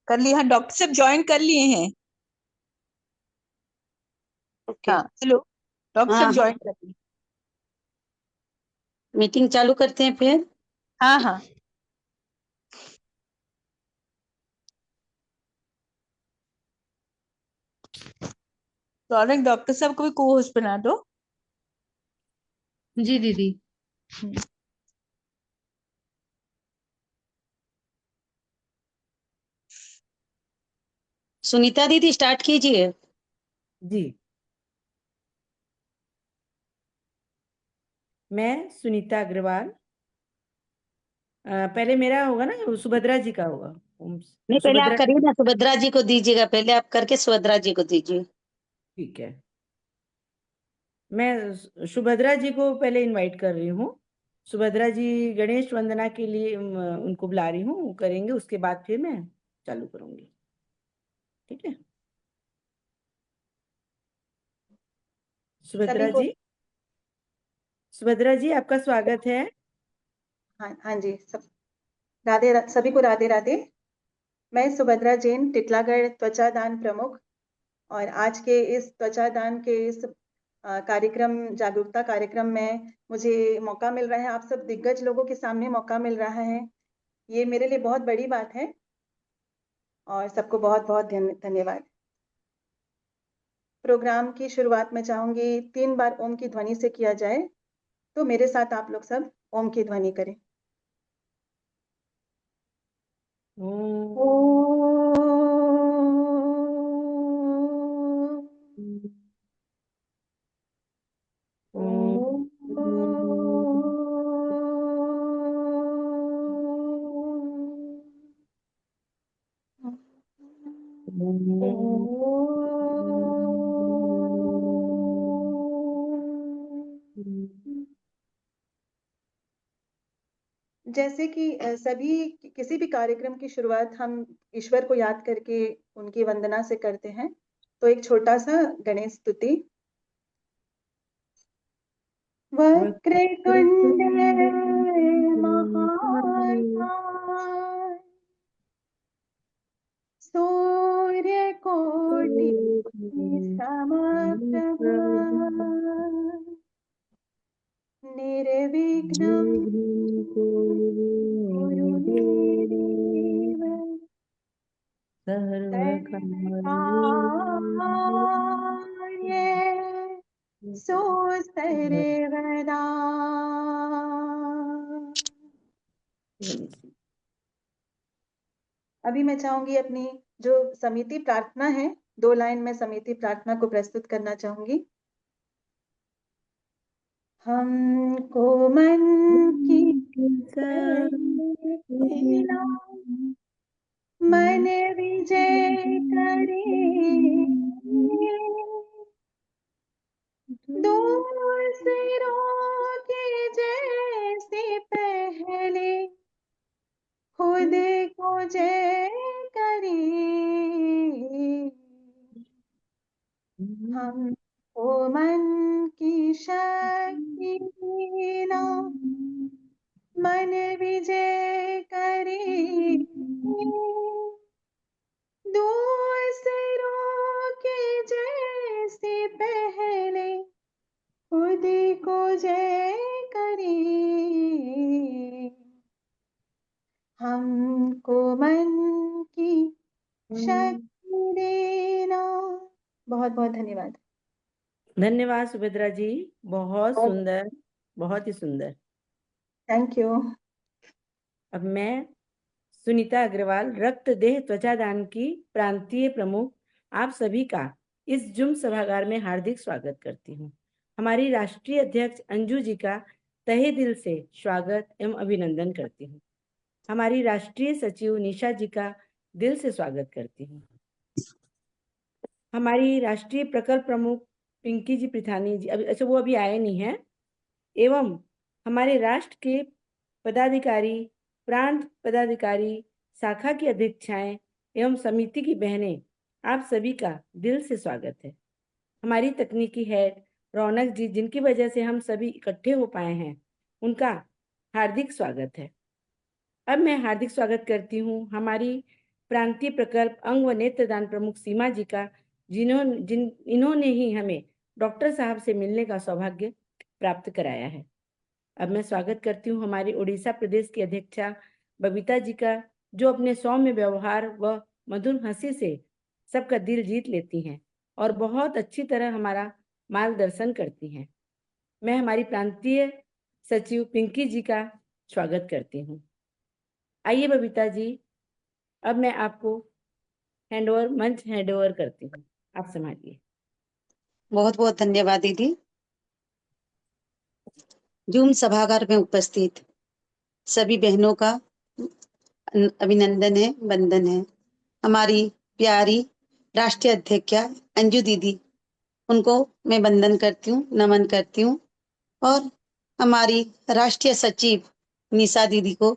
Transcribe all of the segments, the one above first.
कर लिया। हाँ, डॉक्टर साहब ज्वाइन कर लिए हैं। ओके। हाँ, हेलो। डॉक्टर साहब हाँ, ज्वाइन कर लिए। मीटिंग चालू करते हैं फिर। हाँ हाँ। रौनक, डॉक्टर साहब को भी को होस्ट बना दो। जी दीदी। सुनीता दीदी स्टार्ट कीजिए। जी, मैं सुनीता अग्रवाल। पहले मेरा होगा ना, सुभद्रा जी का होगा। नहीं, पहले आप सुभद्रा, करिए ना, सुभद्रा जी को दीजिएगा, पहले आप करके सुभद्रा जी को दीजिए। ठीक है। मैं सुभद्रा जी को पहले इनवाइट कर रही हूँ। सुभद्रा जी गणेश वंदना के लिए उनको बुला रही हूँ, वो करेंगे, उसके बाद फिर मैं चालू करूंगी। ठीक है, सुभद्रा सभी को जी। सुभद्रा जी, आपका स्वागत है। हाँ हाँ जी, सभी को राधे राधे। मैं सुभद्रा जैन, टिटलागढ़ त्वचा दान प्रमुख। और आज के इस त्वचा दान के इस कार्यक्रम, जागरूकता कार्यक्रम में मुझे मौका मिल रहा है, आप सब दिग्गज लोगों के सामने मौका मिल रहा है। ये मेरे लिए बहुत बड़ी बात है और सबको बहुत बहुत धन्यवाद। प्रोग्राम की शुरुआत में चाहूंगी 3 बार ओम की ध्वनि से किया जाए, तो मेरे साथ आप लोग सब ओम की ध्वनि करें। जैसे कि सभी किसी भी कार्यक्रम की शुरुआत हम ईश्वर को याद करके उनकी वंदना से करते हैं, तो एक छोटा सा गणेश स्तुति। वक्रतुंड महाकाय, सूर्यकोटि समप्रभ, निर्विघ्नं कुरु मे देव, सर्वकार्येषु सर्वदा। अभी मैं चाहूंगी अपनी जो समिति प्रार्थना है, 2 लाइन में समिति प्रार्थना को प्रस्तुत करना चाहूंगी। हमको मन की देना, मन विजय करे, दूसरों के जैसे पहले खुद को जय करे। हमको मन की शक्ति देना, मन विजय करे, दूसरों के जैसे पहले खुद को जय करे। हमको मन की शक्ति देना। बहुत बहुत धन्यवाद। धन्यवाद सुभद्रा जी, बहुत सुंदर, बहुत ही सुंदर। Thank you. अब मैं सुनीता अग्रवाल, रक्त देह त्वचा दान की प्रांतीय प्रमुख, आप सभी का इस जुम सभागार में हार्दिक स्वागत करती हूँ। हमारी राष्ट्रीय अध्यक्ष अंजू जी का तहे दिल से स्वागत एवं अभिनंदन करती हूँ। हमारी राष्ट्रीय सचिव निशा जी का दिल से स्वागत करती हूँ। हमारी राष्ट्रीय प्रकल्प प्रमुख पिंकी जी पृथानी जी, अच्छा वो अभी आए नहीं है, एवं हमारे राष्ट्र के पदाधिकारी, प्रांत पदाधिकारी, शाखा की अध्यक्षाएं एवं समिति की बहनें, आप सभी का दिल से स्वागत है। हमारी तकनीकी हेड रौनक जी, जिनकी वजह से हम सभी इकट्ठे हो पाए हैं, उनका हार्दिक स्वागत है। अब मैं हार्दिक स्वागत करती हूँ हमारी प्रांतीय प्रकल्प अंग व नेत्रदान प्रमुख सीमा जी का, इन्होंने ही हमें डॉक्टर साहब से मिलने का सौभाग्य प्राप्त कराया है। अब मैं स्वागत करती हूँ हमारी उड़ीसा प्रदेश की अध्यक्षा बबीता जी का, जो अपने सौम्य व्यवहार व मधुर हंसी से सबका दिल जीत लेती हैं और बहुत अच्छी तरह हमारा मार्गदर्शन करती हैं। मैं हमारी प्रांतीय सचिव पिंकी जी का स्वागत करती हूँ। आइए बबीता जी, अब मैं आपको मंच हैंड ओवर करती हूँ, आप संभालिए। बहुत बहुत धन्यवाद दीदी। जूम सभागार में उपस्थित सभी बहनों का अभिनंदन है, वंदन है। हमारी प्यारी राष्ट्रीय अध्यक्षा अंजू दीदी, उनको मैं वंदन करती हूँ, नमन करती हूँ। और हमारी राष्ट्रीय सचिव निशा दीदी को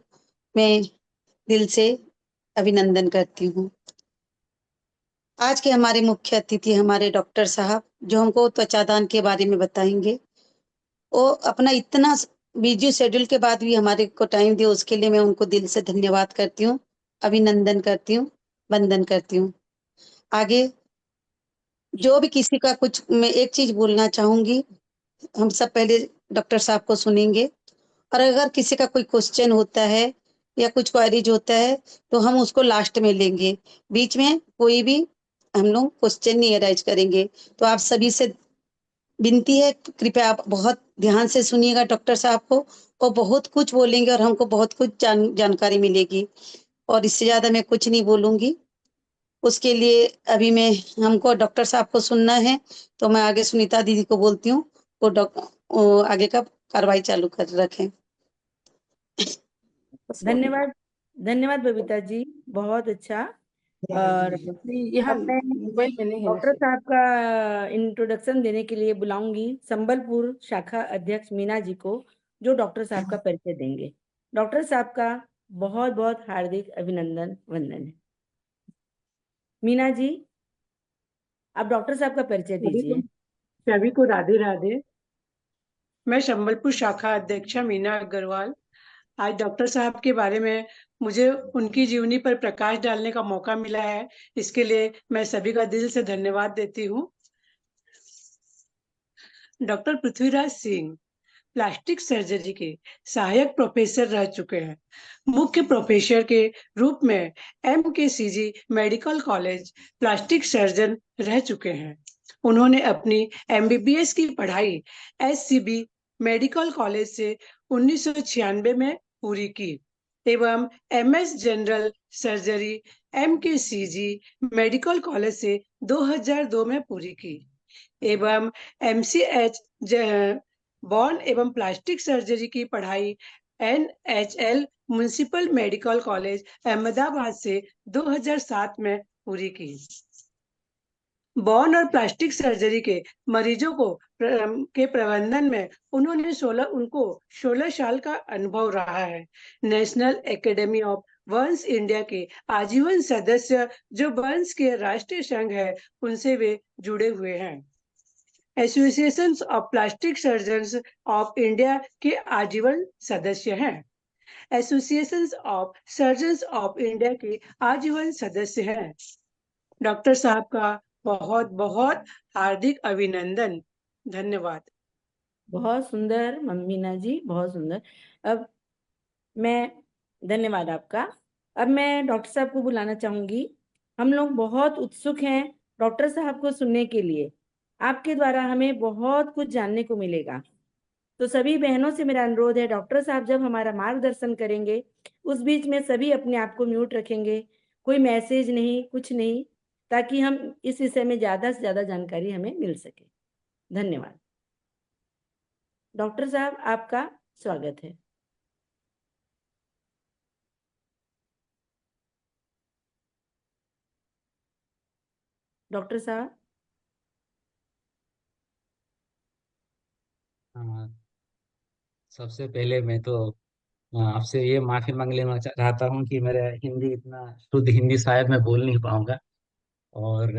मैं दिल से अभिनंदन करती हूँ। आज के हमारे मुख्य अतिथि हमारे डॉक्टर साहब, जो हमको त्वचादान के बारे में बताएंगे। वो अपना इतना बिजी शेड्यूल के बाद भी हमारे को टाइम दिया, उसके लिए मैं उनको दिल से धन्यवाद करती हूँ, अभिनंदन करती हूँ, वंदन करती हूँ। आगे जो भी किसी का कुछ, मैं एक चीज बोलना चाहूंगी, हम सब पहले डॉक्टर साहब को सुनेंगे, और अगर किसी का कोई क्वेश्चन होता है या कुछ क्वेरीज होता है तो हम उसको लास्ट में लेंगे। बीच में कोई भी हम लोग क्वेश्चन नहीं अरेंज करेंगे। तो आप सभी से विनती है, कृपया आप बहुत ध्यान से सुनिएगा डॉक्टर साहब को। वो बहुत कुछ बोलेंगे और हमको बहुत कुछ जानकारी मिलेगी, और इससे ज्यादा मैं कुछ नहीं बोलूंगी। उसके लिए अभी मैं हमको डॉक्टर साहब को सुनना है, तो मैं आगे सुनीता दीदी को बोलती हूँ, वो आगे का कार्रवाई चालू कर रखें। धन्यवाद, धन्यवाद बबीता जी, बहुत अच्छा। और यहाँ अब मैं मोबाइल में नहीं है डॉक्टर वैसे। साहब का इंट्रोडक्शन देने के लिए बुलाऊंगी संबलपुर शाखा अध्यक्ष मीना जी को, जो डॉक्टर साहब का परिचय देंगे। डॉक्टर साहब का बहुत बहुत हार्दिक अभिनंदन, वंदन है। मीना जी, आप डॉक्टर साहब का परिचय दीजिए। सभी को राधे राधे। मैं संबलपुर शाखा अध्यक्षा मीना अग्रवाल। आज डॉक्टर साहब के बारे में मुझे उनकी जीवनी पर प्रकाश डालने का मौका मिला है, इसके लिए मैं सभी का दिल से धन्यवाद देती हूँ। Doctor Prithviraj Singh plastic surgery के सहायक प्रोफेसर रह चुके हैं। मुख्य प्रोफेसर के रूप में MKCG medical college plastic surgeon रह चुके हैं। उन्होंने अपनी MBBS की पढ़ाई SCB मेडिकल कॉलेज से 1996 में पूरी की एवं MS general surgery MKCG medical college से 2002 में पूरी की एवं MCH बॉर्न एवं प्लास्टिक सर्जरी की पढ़ाई NHL municipal medical college Ahmedabad से 2007 में पूरी की। बॉर्न और प्लास्टिक सर्जरी के मरीजों को के प्रबंधन में उनको 16 साल का अनुभव रहा है। National academy of Burns India के आजीवन सदस्य, जो बर्न्स के राष्ट्रीय संघ है, उनसे वे जुड़े हुए हैं। Association of plastic surgeons of India के आजीवन सदस्य हैं। Association of surgeons of India के आजीवन सदस्य हैं। डॉक्टर साहब का बहुत बहुत हार्दिक अभिनंदन, धन्यवाद। बहुत सुंदर मीना जी, बहुत सुंदर। अब मैं, धन्यवाद आपका। अब मैं डॉक्टर साहब को बुलाना चाहूंगी। हम लोग बहुत उत्सुक हैं डॉक्टर साहब को सुनने के लिए। आपके द्वारा हमें बहुत कुछ जानने को मिलेगा। तो सभी बहनों से मेरा अनुरोध है, डॉक्टर साहब जब हमारा मार्गदर्शन करेंगे, उस बीच में सभी अपने आप को म्यूट रखेंगे, कोई मैसेज नहीं, कुछ नहीं, ताकि हम इस विषय में ज्यादा से ज्यादा जानकारी हमें मिल सके। धन्यवाद। डॉक्टर साहब, आपका स्वागत है। डॉक्टर साहब। हाँ, सबसे पहले मैं तो आपसे ये माफी मांग लेना चाहता हूँ कि मेरा हिंदी इतना शुद्ध हिंदी शायद मैं बोल नहीं पाऊंगा, और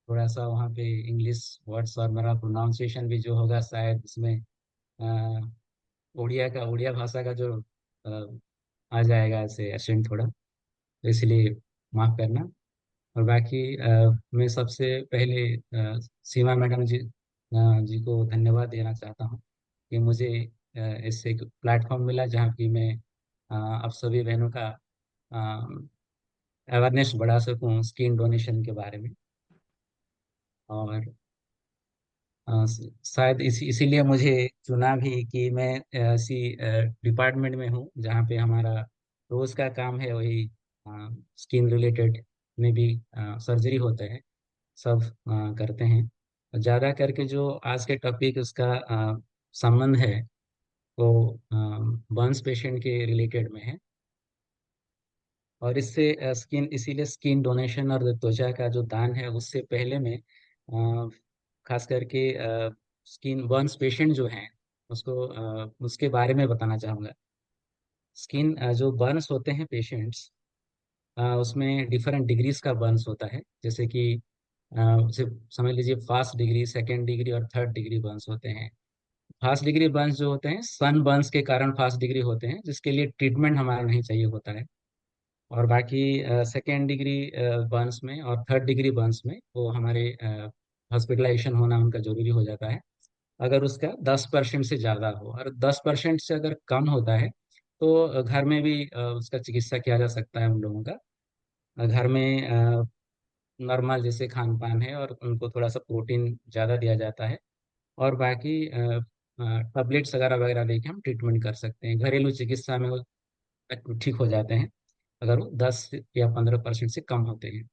थोड़ा सा वहाँ पे इंग्लिश वर्ड्स और मेरा प्रोनाउंसिएशन भी जो होगा शायद इसमें अ, उड़िया भाषा का जो आ जाएगा ऐसे एसेंट थोड़ा, तो इसलिए माफ़ करना। और बाकी मैं सबसे पहले सीमा मैडम जी को धन्यवाद देना चाहता हूँ कि मुझे इससे एक प्लेटफॉर्म मिला जहाँ की मैं आप सभी बहनों का अवेयरनेस बढ़ा सकूँ स्किन डोनेशन के बारे में। और शायद इसीलिए मुझे चुना भी कि मैं ऐसी डिपार्टमेंट में हूँ जहाँ पे हमारा रोज का काम है वही स्किन रिलेटेड में भी सर्जरी होते हैं, सब करते हैं। ज़्यादा करके जो आज के टॉपिक उसका संबंध है वो बर्न्स पेशेंट के रिलेटेड में है। और इससे स्किन इसीलिए स्किन डोनेशन और त्वचा का जो दान है उससे पहले में खास करके स्किन बर्न्स पेशेंट जो हैं उसके बारे में बताना चाहूँगा। स्किन जो बर्न्स होते हैं पेशेंट्स, उसमें डिफरेंट डिग्रीज का बर्न्स होता है। जैसे कि उसे समझ लीजिए फर्स्ट डिग्री, सेकेंड डिग्री और थर्ड डिग्री बर्न्स होते हैं। फर्स्ट डिग्री बर्न्स जो होते हैं सन बर्न्स के कारण फर्स्ट डिग्री होते हैं, जिसके लिए ट्रीटमेंट हमारा नहीं चाहिए होता है। और बाकी सेकेंड डिग्री बर्न्स में और थर्ड डिग्री बर्न्स में वो हमारे हॉस्पिटलाइजेशन होना उनका जरूरी हो जाता है अगर उसका 10% से ज़्यादा हो। और 10% से अगर कम होता है तो घर में भी उसका चिकित्सा किया जा सकता है उन लोगों का। घर में नॉर्मल जैसे खान पान है और उनको थोड़ा सा प्रोटीन ज़्यादा दिया जाता है। और बाकी टैबलेट्स वगैरह वगैरह देके हम ट्रीटमेंट कर सकते हैं। घरेलू चिकित्सा में वो ठीक हो जाते हैं अगर वो 10 या 15% से कम होते हैं।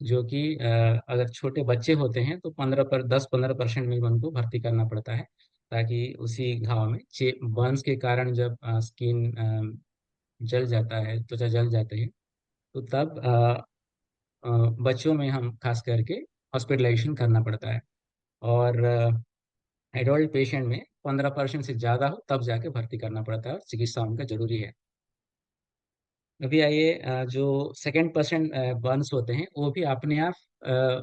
जो कि अगर छोटे बच्चे होते हैं तो 10-15% में भी उनको भर्ती करना पड़ता है, ताकि उसी घाव में बर्न्स के कारण जब स्किन जल जाता है, त्वचा जल जाते हैं, तो तब बच्चों में हम खास करके हॉस्पिटलाइजेशन करना पड़ता है। और एडल्ट पेशेंट में 15% से ज़्यादा हो तब जाके भर्ती करना पड़ता है और चिकित्सा उनका जरूरी है। अभी आइए जो सेकेंड परसेंट बर्न्स होते हैं वो भी अपने आप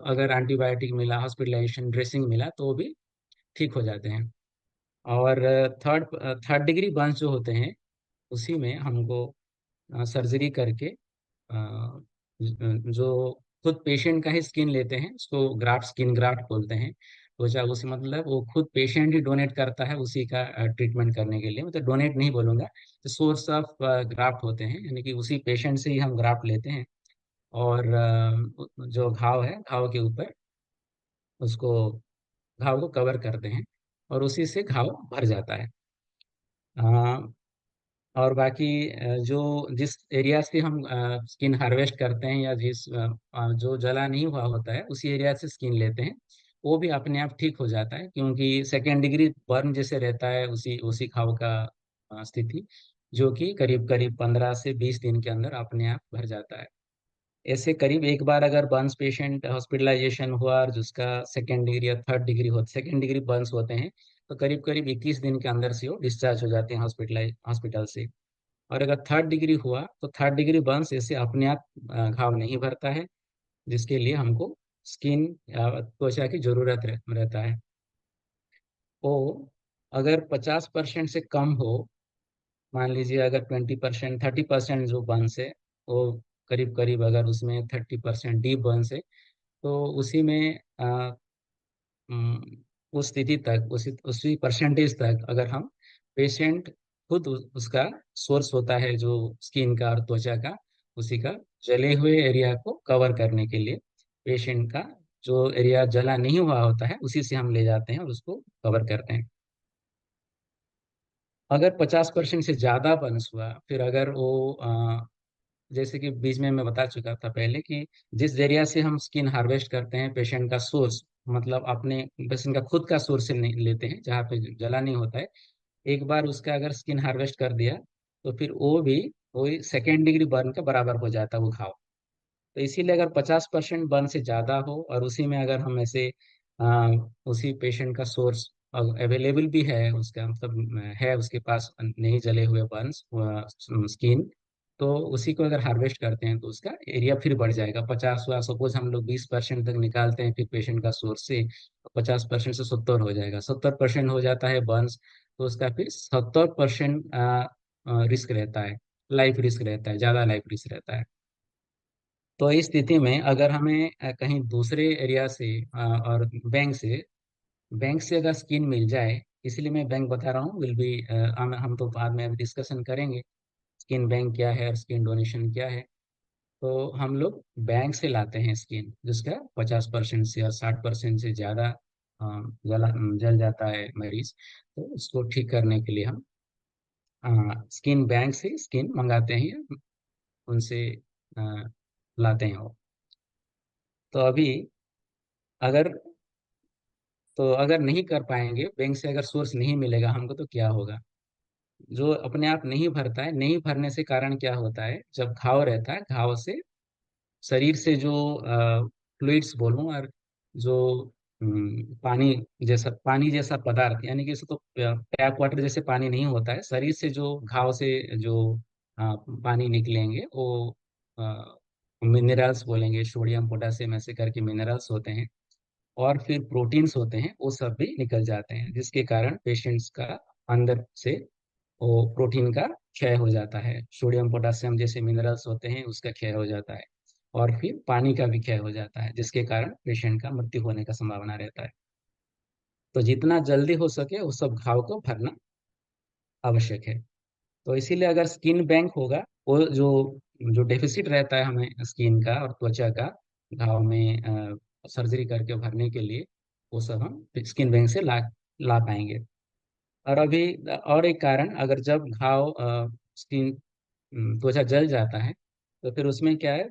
अगर एंटीबायोटिक मिला, हॉस्पिटलाइजेशन, ड्रेसिंग मिला तो वो भी ठीक हो जाते हैं। और थर्ड थर्ड डिग्री बर्न्स जो होते हैं उसी में हमको सर्जरी करके जो खुद पेशेंट का ही स्किन लेते हैं उसको ग्राफ्ट, स्किन ग्राफ्ट बोलते हैं। तो चाहे उसी मतलब वो खुद पेशेंट ही डोनेट करता है उसी का ट्रीटमेंट करने के लिए, मतलब डोनेट नहीं बोलूँगा, तो सोर्स ऑफ ग्राफ्ट होते हैं, यानी कि उसी पेशेंट से ही हम ग्राफ्ट लेते हैं। और जो घाव है घाव के ऊपर उसको घाव को कवर करते हैं और उसी से घाव भर जाता है। अ, और बाकी जो जिस एरिया से हम स्किन हार्वेस्ट करते हैं या जो जला नहीं हुआ होता है उसी एरिया से स्किन लेते हैं, वो भी अपने आप ठीक हो जाता है, क्योंकि सेकेंड डिग्री बर्न जैसे रहता है उसी उसी घाव का स्थिति, जो कि करीब करीब 15 से 20 दिन के अंदर अपने आप भर जाता है। ऐसे करीब एक बार अगर बर्न्स पेशेंट हॉस्पिटलाइजेशन हुआ और जिसका सेकेंड डिग्री या थर्ड डिग्री हो, सेकेंड डिग्री बर्न्स होते हैं, तो करीब करीब 21 दिन के अंदर से वो डिस्चार्ज हो जाते हैं हॉस्पिटल से। और अगर थर्ड डिग्री हुआ तो थर्ड डिग्री बर्न्स ऐसे अपने आप घाव नहीं भरता है, जिसके लिए हमको स्किन त्वचा की जरूरत रहता है। वो अगर 50% से कम हो, मान लीजिए अगर 20%, 30% जो बर्न्स है वो करीब करीब अगर उसमें 30% डीप बर्न्स है, तो उसी में उस स्थिति तक उसी परसेंटेज तक अगर हम पेशेंट खुद उसका सोर्स होता है जो स्किन का और त्वचा का, उसी का जले हुए एरिया को कवर करने के लिए पेशेंट का जो एरिया जला नहीं हुआ होता है उसी से हम ले जाते हैं और उसको कवर करते हैं। अगर 50% से ज़्यादा बर्न्स हुआ, फिर अगर वो जैसे कि बीच में मैं बता चुका था पहले कि जिस एरिया से हम स्किन हार्वेस्ट करते हैं पेशेंट का सोर्स, मतलब अपने पेशेंट का खुद का सोर्स से नहीं लेते हैं जहाँ पे जला नहीं होता है, एक बार उसका अगर स्किन हार्वेस्ट कर दिया तो फिर वो भी वही सेकेंड डिग्री बर्न का बराबर हो जाता है वो घाव। तो इसीलिए अगर 50% बर्न से ज़्यादा हो और उसी में अगर हम ऐसे आ, उसी पेशेंट का सोर्स अवेलेबल भी है, उसका मतलब है उसके पास नहीं जले हुए बर्न्स स्किन, तो उसी को अगर हार्वेस्ट करते हैं तो उसका एरिया फिर बढ़ जाएगा 50 हुआ, सपोज हम लोग 20% तक निकालते हैं फिर पेशेंट का सोर्स से, 50% से 70 हो जाएगा, 70% हो जाता है बर्न्स, तो उसका फिर 70% रिस्क रहता है, लाइफ रिस्क रहता है, ज़्यादा लाइफ रिस्क रहता है। तो इस स्थिति में अगर हमें कहीं दूसरे एरिया से और बैंक से अगर स्किन मिल जाए, इसलिए मैं बैंक बता रहा हूँ, विल बी हम तो बाद में अभी डिस्कशन करेंगे स्किन बैंक क्या है और स्किन डोनेशन क्या है। तो हम लोग बैंक से लाते हैं स्किन, जिसका 50% से या 60% से ज़्यादा जल जाता है मरीज। तो उसको ठीक करने के लिए हम स्किन बैंक से स्किन मंगाते हैं, उनसे अ, लाते हैं वो। तो अभी अगर अगर नहीं कर पाएंगे, बैंक से अगर सोर्स नहीं मिलेगा हमको, तो क्या होगा? जो अपने आप नहीं भरता है, नहीं भरने से कारण क्या होता है, जब घाव रहता है, घाव से शरीर से जो फ्लूइड्स बोलूं, और जो पानी जैसा पदार्थ, यानी कि इसे तो टैप वाटर जैसे पानी नहीं होता है, शरीर से जो घाव से जो पानी निकलेंगे वो मिनरल्स बोलेंगे, सोडियम पोटेशियम ऐसे करके मिनरल्स होते हैं, और फिर प्रोटीन्स होते हैं, वो सब भी निकल जाते हैं, जिसके कारण पेशेंट्स का अंदर से वो प्रोटीन का क्षय हो जाता है, सोडियम पोटेशियम जैसे मिनरल्स होते हैं उसका क्षय हो जाता है, और फिर पानी का भी क्षय हो जाता है, जिसके कारण पेशेंट का मृत्यु होने का संभावना रहता है। तो जितना जल्दी हो सके उस सब घाव को भरना आवश्यक है। तो इसीलिए अगर स्किन बैंक होगा, वो जो जो डेफिसिट रहता है हमें स्किन का और त्वचा का घाव में सर्जरी करके भरने के लिए, वो सब हम स्किन बैंक से ला ला पाएंगे। और अभी और एक कारण, अगर जब घाव स्किन त्वचा जल जाता है, तो फिर उसमें क्या है,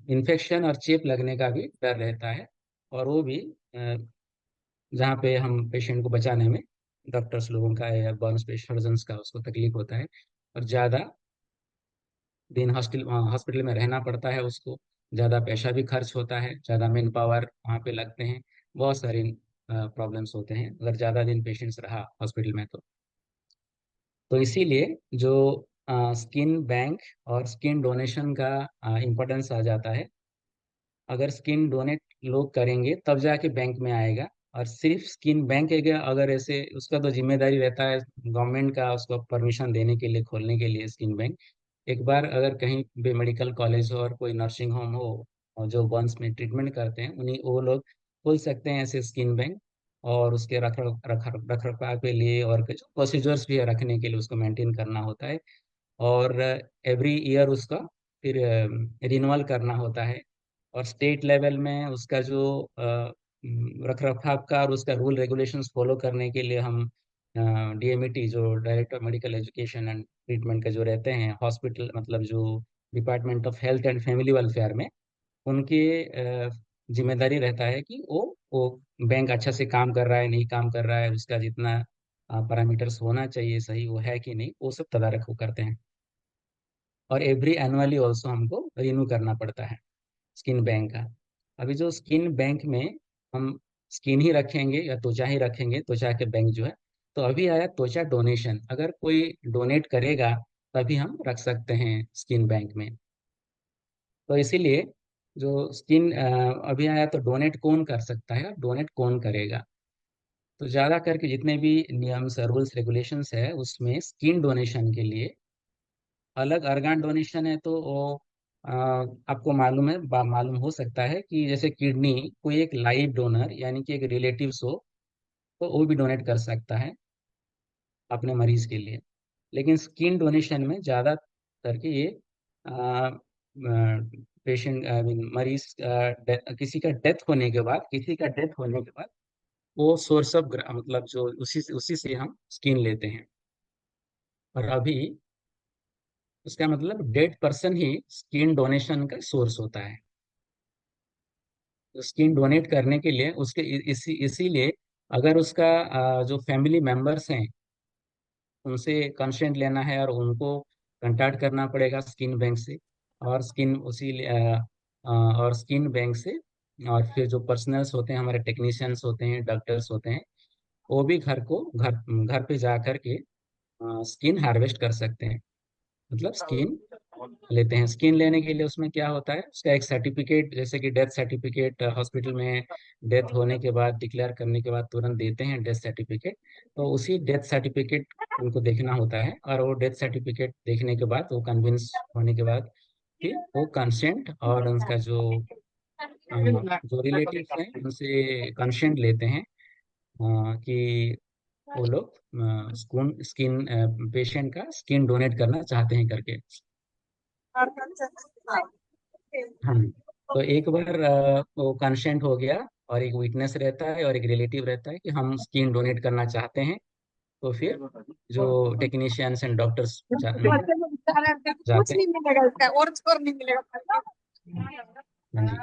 इन्फेक्शन और चेप लगने का भी डर रहता है, और वो भी जहाँ पे हम पेशेंट को बचाने में डॉक्टर्स लोगों का या बर्न सर्जन्स का उसको तकलीफ होता है, और ज़्यादा दिन हॉस्पिटल में रहना पड़ता है उसको, ज़्यादा पैसा भी खर्च होता है, ज़्यादा मैन पावर वहाँ पे लगते हैं, बहुत सारी प्रॉब्लम्स होते हैं अगर ज़्यादा दिन पेशेंट्स रहा हॉस्पिटल में। तो इसीलिए जो स्किन बैंक और स्किन डोनेशन का इम्पोर्टेंस आ जाता है। अगर स्किन डोनेट लोग करेंगे तब जाके बैंक में आएगा, और सिर्फ स्किन बैंक है क्या, अगर ऐसे उसका तो जिम्मेदारी रहता है गवर्नमेंट का उसको परमिशन देने के लिए, खोलने के लिए स्किन बैंक। एक बार अगर कहीं भी मेडिकल कॉलेज हो और कोई नर्सिंग होम हो और जो बर्न्स में ट्रीटमेंट करते हैं, उन्हीं वो लोग खोल सकते हैं ऐसे स्किन बैंक, और उसके रख रखाव के लिए और कुछ प्रोसीजर्स भी है रखने के लिए, उसको मेंटेन करना होता है, और एवरी ईयर उसका फिर रिन्यूअल करना होता है। और स्टेट लेवल में उसका जो रख रखाव का और उसका रूल रेगुलेशंस फॉलो करने के लिए हम डीएमईटी, जो director medical education and treatment के जो रहते हैं हॉस्पिटल, मतलब जो department of health and family welfare में, उनकी जिम्मेदारी रहता है कि वो बैंक अच्छा से काम कर रहा है नहीं काम कर रहा है, उसका जितना पैरामीटर्स होना चाहिए सही वो है कि नहीं, वो सब तदारक वो करते हैं। और एवरी एनुअली ऑल्सो हमको रिन्यू करना पड़ता है स्किन बैंक का। अभी जो स्किन बैंक में हम स्किन ही रखेंगे या त्वचा ही रखेंगे, त्वचा के बैंक जो है, तो अभी आया त्वचा डोनेशन, अगर कोई डोनेट करेगा तभी हम रख सकते हैं स्किन बैंक में। तो इसीलिए जो स्किन अभी आया, तो डोनेट कौन कर सकता है और डोनेट कौन करेगा? तो ज़्यादा करके जितने भी नियम्स रूल्स रेगुलेशंस है, उसमें स्किन डोनेशन के लिए अलग अर्गान डोनेशन है, तो वो आपको मालूम है, मालूम हो सकता है कि जैसे किडनी, कोई एक लाइव डोनर यानी कि एक रिलेटिव्स हो, तो वो भी डोनेट कर सकता है अपने मरीज के लिए। लेकिन स्किन डोनेशन में ज़्यादा करके ये पेशेंट मरीज किसी का डेथ होने के बाद, वो सोर्स ऑफ मतलब जो उसी से हम स्किन लेते हैं। और अभी उसका मतलब डेड पर्सन ही स्किन डोनेशन का सोर्स होता है। तो स्किन डोनेट करने के लिए उसके इसीलिए अगर उसका जो फैमिली मेंबर्स हैं उनसे कंसेंट लेना है और उनको कंटैक्ट करना पड़ेगा स्किन बैंक से, और स्किन बैंक से, और फिर जो पर्सनल्स होते हैं, हमारे टेक्नीशियंस होते हैं, डॉक्टर्स होते हैं, वो भी घर पे जा करके स्किन हार्वेस्ट कर सकते हैं, मतलब स्किन लेते हैं। स्किन लेने के लिए उसमें क्या होता है, उसका एक सर्टिफिकेट, जैसे कि डेथ सर्टिफिकेट हॉस्पिटल में डेथ होने के बाद, डिक्लेयर करने के बाद तुरंत देते हैं डेथ सर्टिफिकेट, तो उसी डेथ सर्टिफिकेट उनको देखना होता है, और वो डेथ सर्टिफिकेट देखने के बाद, वो कन्विंस होने के बाद कि वो कंसेंट और उनका जो रिलेटिव्स हैं उनसे कंसेंट लेते हैं कि वो लोग स्किन स्किन पेशेंट का स्किन डोनेट करना चाहते हैं करके। हाँ जी। तो एक बार वो कंसेंट हो गया और एक विटनेस रहता है और एक रिलेटिव रहता है कि हम स्किन डोनेट करना चाहते हैं, तो फिर जो टेक्नीशियंस एंड डॉक्टर्स जाते हैं। हाँ जी।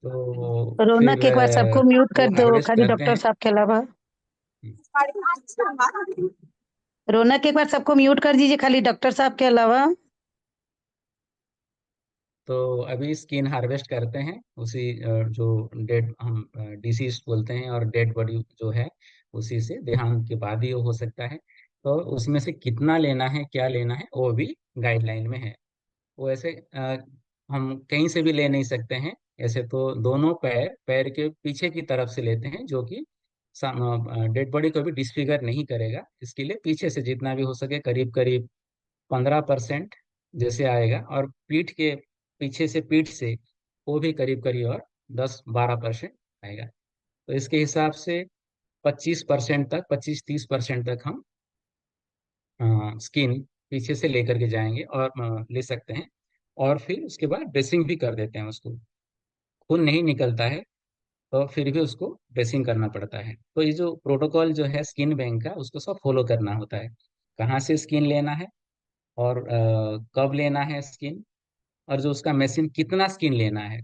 तो फिर रौनक एक बार सबको म्यूट वो कर दो, हार्वेस्ट खाली करते डॉक्टर हैं। साहब के अलावा। रौनक एक बार सबको म्यूट कर दीजिए, खाली डॉक्टर साहब के अलावा। तो अभी स्किन हार्वेस्ट करते हैं उसी जो डेड हम डिसीज बोलते हैं और डेड बॉडी जो है उसी से देहांत के बाद ही वो हो सकता है। तो उसमें से कितना लेना है क्या लेना है वो भी गाइडलाइन में है। वो ऐसे हम कहीं से भी ले नहीं सकते हैं। ऐसे तो दोनों पैर पैर के पीछे की तरफ से लेते हैं जो कि डेड बॉडी को भी डिसफिगर नहीं करेगा। इसके लिए पीछे से जितना भी हो सके करीब करीब 15% जैसे आएगा, और पीठ के पीछे से पीठ से वो भी करीब करीब और 10-12% आएगा। तो इसके हिसाब से 25% तक 25-30% तक हम स्किन पीछे से लेकर के जाएंगे और ले सकते हैं। और फिर उसके बाद ड्रेसिंग भी कर देते हैं उसको। खून नहीं निकलता है तो फिर भी उसको ड्रेसिंग करना पड़ता है। तो ये जो प्रोटोकॉल जो है स्किन बैंक का उसको सब फॉलो करना होता है। कहाँ से स्किन लेना है और कब लेना है स्किन, और जो उसका मशीन कितना स्किन लेना है।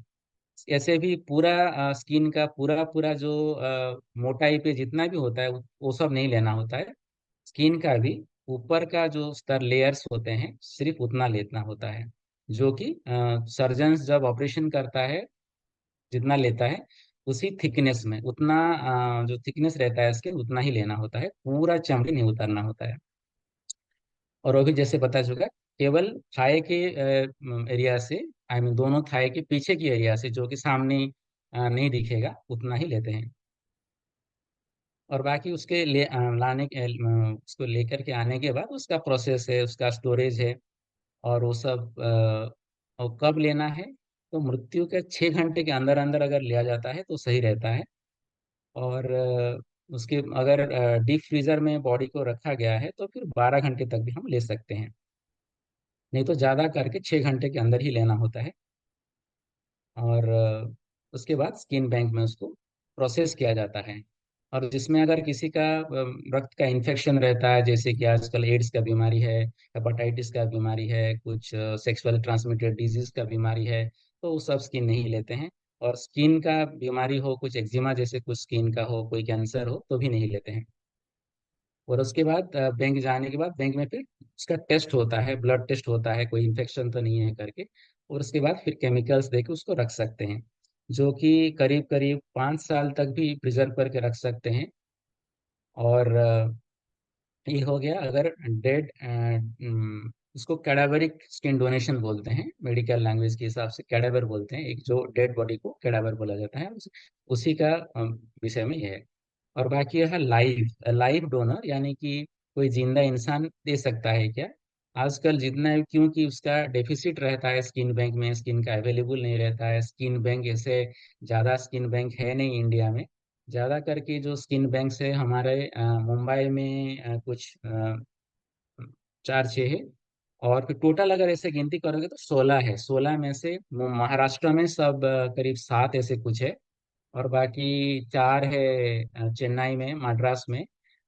ऐसे भी पूरा स्किन का पूरा पूरा जो मोटाई पे जितना भी होता है वो सब नहीं लेना होता है। स्किन का भी ऊपर का जो स्तर लेयर्स होते हैं सिर्फ उतना लेना होता है, जो कि सर्जन जब ऑपरेशन करता है जितना लेता है उसी थिकनेस में उतना जो थिकनेस रहता है इसके उतना ही लेना होता है, पूरा चमड़ी नहीं उतारना होता है। और वो भी जैसे बता चुका, केवल थाई के एरिया से, आई मीन दोनों थाई के पीछे की एरिया से जो कि सामने नहीं दिखेगा उतना ही लेते हैं। और बाकी उसके लाने के उसको लेकर के आने के बाद उसका प्रोसेस है, उसका स्टोरेज है और वो सब और कब लेना है। तो मृत्यु के 6 घंटे के अंदर अंदर अगर लिया जाता है तो सही रहता है। और उसके अगर डीप फ्रीजर में बॉडी को रखा गया है तो फिर 12 घंटे तक भी हम ले सकते हैं, नहीं तो ज़्यादा करके 6 घंटे के अंदर ही लेना होता है। और उसके बाद स्किन बैंक में उसको प्रोसेस किया जाता है। और जिसमें अगर किसी का रक्त का इन्फेक्शन रहता है, जैसे कि आजकल एड्स का बीमारी है, हेपाटाइटिस का बीमारी है, कुछ सेक्सुअल ट्रांसमिटेड डिजीज का बीमारी है, तो वो सब स्किन नहीं लेते हैं। और स्किन का बीमारी हो, कुछ एक्जिमा जैसे कुछ स्किन का हो, कोई कैंसर हो, तो भी नहीं लेते हैं। और उसके बाद बैंक जाने के बाद बैंक में फिर उसका टेस्ट होता है, ब्लड टेस्ट होता है, कोई इन्फेक्शन तो नहीं है करके। और उसके बाद फिर केमिकल्स देके उसको रख सकते हैं, जो कि करीब करीब 5 साल तक भी प्रिजर्व करके रख सकते हैं। और ये हो गया अगर डेड, उसको कैडावरिक स्किन डोनेशन बोलते हैं, मेडिकल लैंग्वेज के हिसाब से कैडावर बोलते हैं, एक जो डेड बॉडी को कैडावर बोला जाता है उसी का विषय में यह है। और बाकी यह लाइव लाइव डोनर, यानी कि कोई जिंदा इंसान दे सकता है क्या। आजकल जितना, क्योंकि उसका डेफिसिट रहता है स्किन बैंक में, स्किन का अवेलेबल नहीं रहता है, स्किन बैंक ऐसे ज़्यादा स्किन बैंक है नहीं इंडिया में। ज़्यादा करके जो स्किन बैंक है हमारे मुंबई में कुछ 4-6 है। और फिर टोटल अगर ऐसे गिनती करोगे तो 16 है। 16 में से महाराष्ट्र में सब करीब 7 ऐसे कुछ है। और बाकी 4 है चेन्नई में, मद्रास में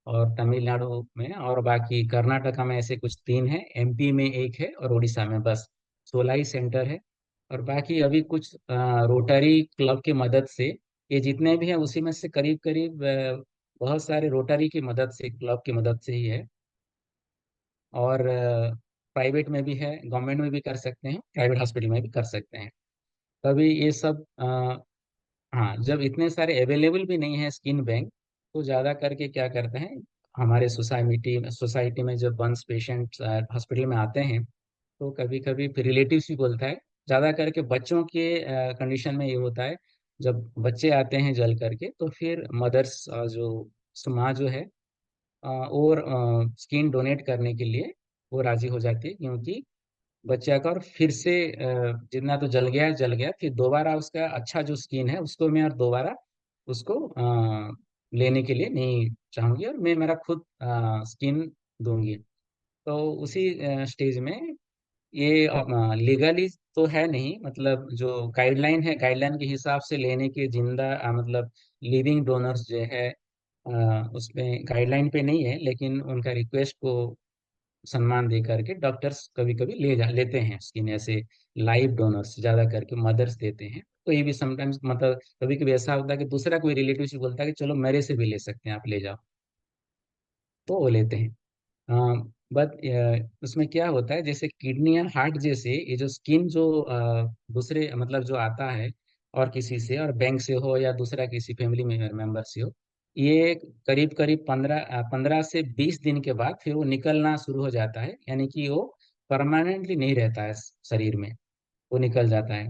और तमिलनाडु में। और बाकी कर्नाटका में ऐसे कुछ 3 है, एमपी में 1 है और उड़ीसा में बस 16 ही सेंटर है। और बाकी अभी कुछ रोटरी क्लब की मदद से ये जितने भी हैं उसी में से करीब करीब बहुत सारे रोटरी की मदद से, क्लब की मदद से ही है। और प्राइवेट में भी है, गवर्नमेंट में भी कर सकते हैं, प्राइवेट हॉस्पिटल में भी कर सकते हैं। तभी ये सब हाँ, जब इतने सारे अवेलेबल भी नहीं है स्किन बैंक, तो ज़्यादा करके क्या करते हैं, हमारे सोसाइटी में जब वंस पेशेंट हॉस्पिटल में आते हैं तो कभी कभी फिर रिलेटिव्स भी बोलता है। ज़्यादा करके बच्चों के कंडीशन में ये होता है, जब बच्चे आते हैं जल करके तो फिर मदर्स जो माँ जो है और स्किन डोनेट करने के लिए वो राजी हो जाती है, क्योंकि बच्चा का, और फिर से जितना तो जल गया जल गया, फिर दोबारा उसका अच्छा जो स्किन है उसको मैं और दोबारा उसको लेने के लिए नहीं चाहूंगी, और मैं मेरा खुद स्किन दूंगी। तो उसी स्टेज में ये लीगली तो है नहीं, मतलब जो गाइडलाइन है, गाइडलाइन के हिसाब से लेने के जिंदा मतलब लिविंग डोनर्स जो है उसमें गाइडलाइन पे नहीं है, लेकिन उनका रिक्वेस्ट को सम्मान दे करके डॉक्टर्स कभी कभी लेते हैं स्किन, ऐसे लाइव डोनर्स ज्यादा करके मदर्स देते हैं। तो ये भी समटाइम्स, मतलब कभी कभी ऐसा होता है कि दूसरा कोई रिलेटिव से बोलता है कि चलो मेरे से भी ले सकते हैं, आप ले जाओ, तो वो लेते हैं। बट उसमें क्या होता है, जैसे किडनी या हार्ट जैसे ये जो स्किन जो दूसरे मतलब जो आता है और किसी से, और बैंक से हो या दूसरा किसी फैमिली मेंबर से हो, ये करीब करीब 15 से 20 दिन के बाद फिर वो निकलना शुरू हो जाता है, यानी कि वो परमानेंटली नहीं रहता है शरीर में, वो निकल जाता है।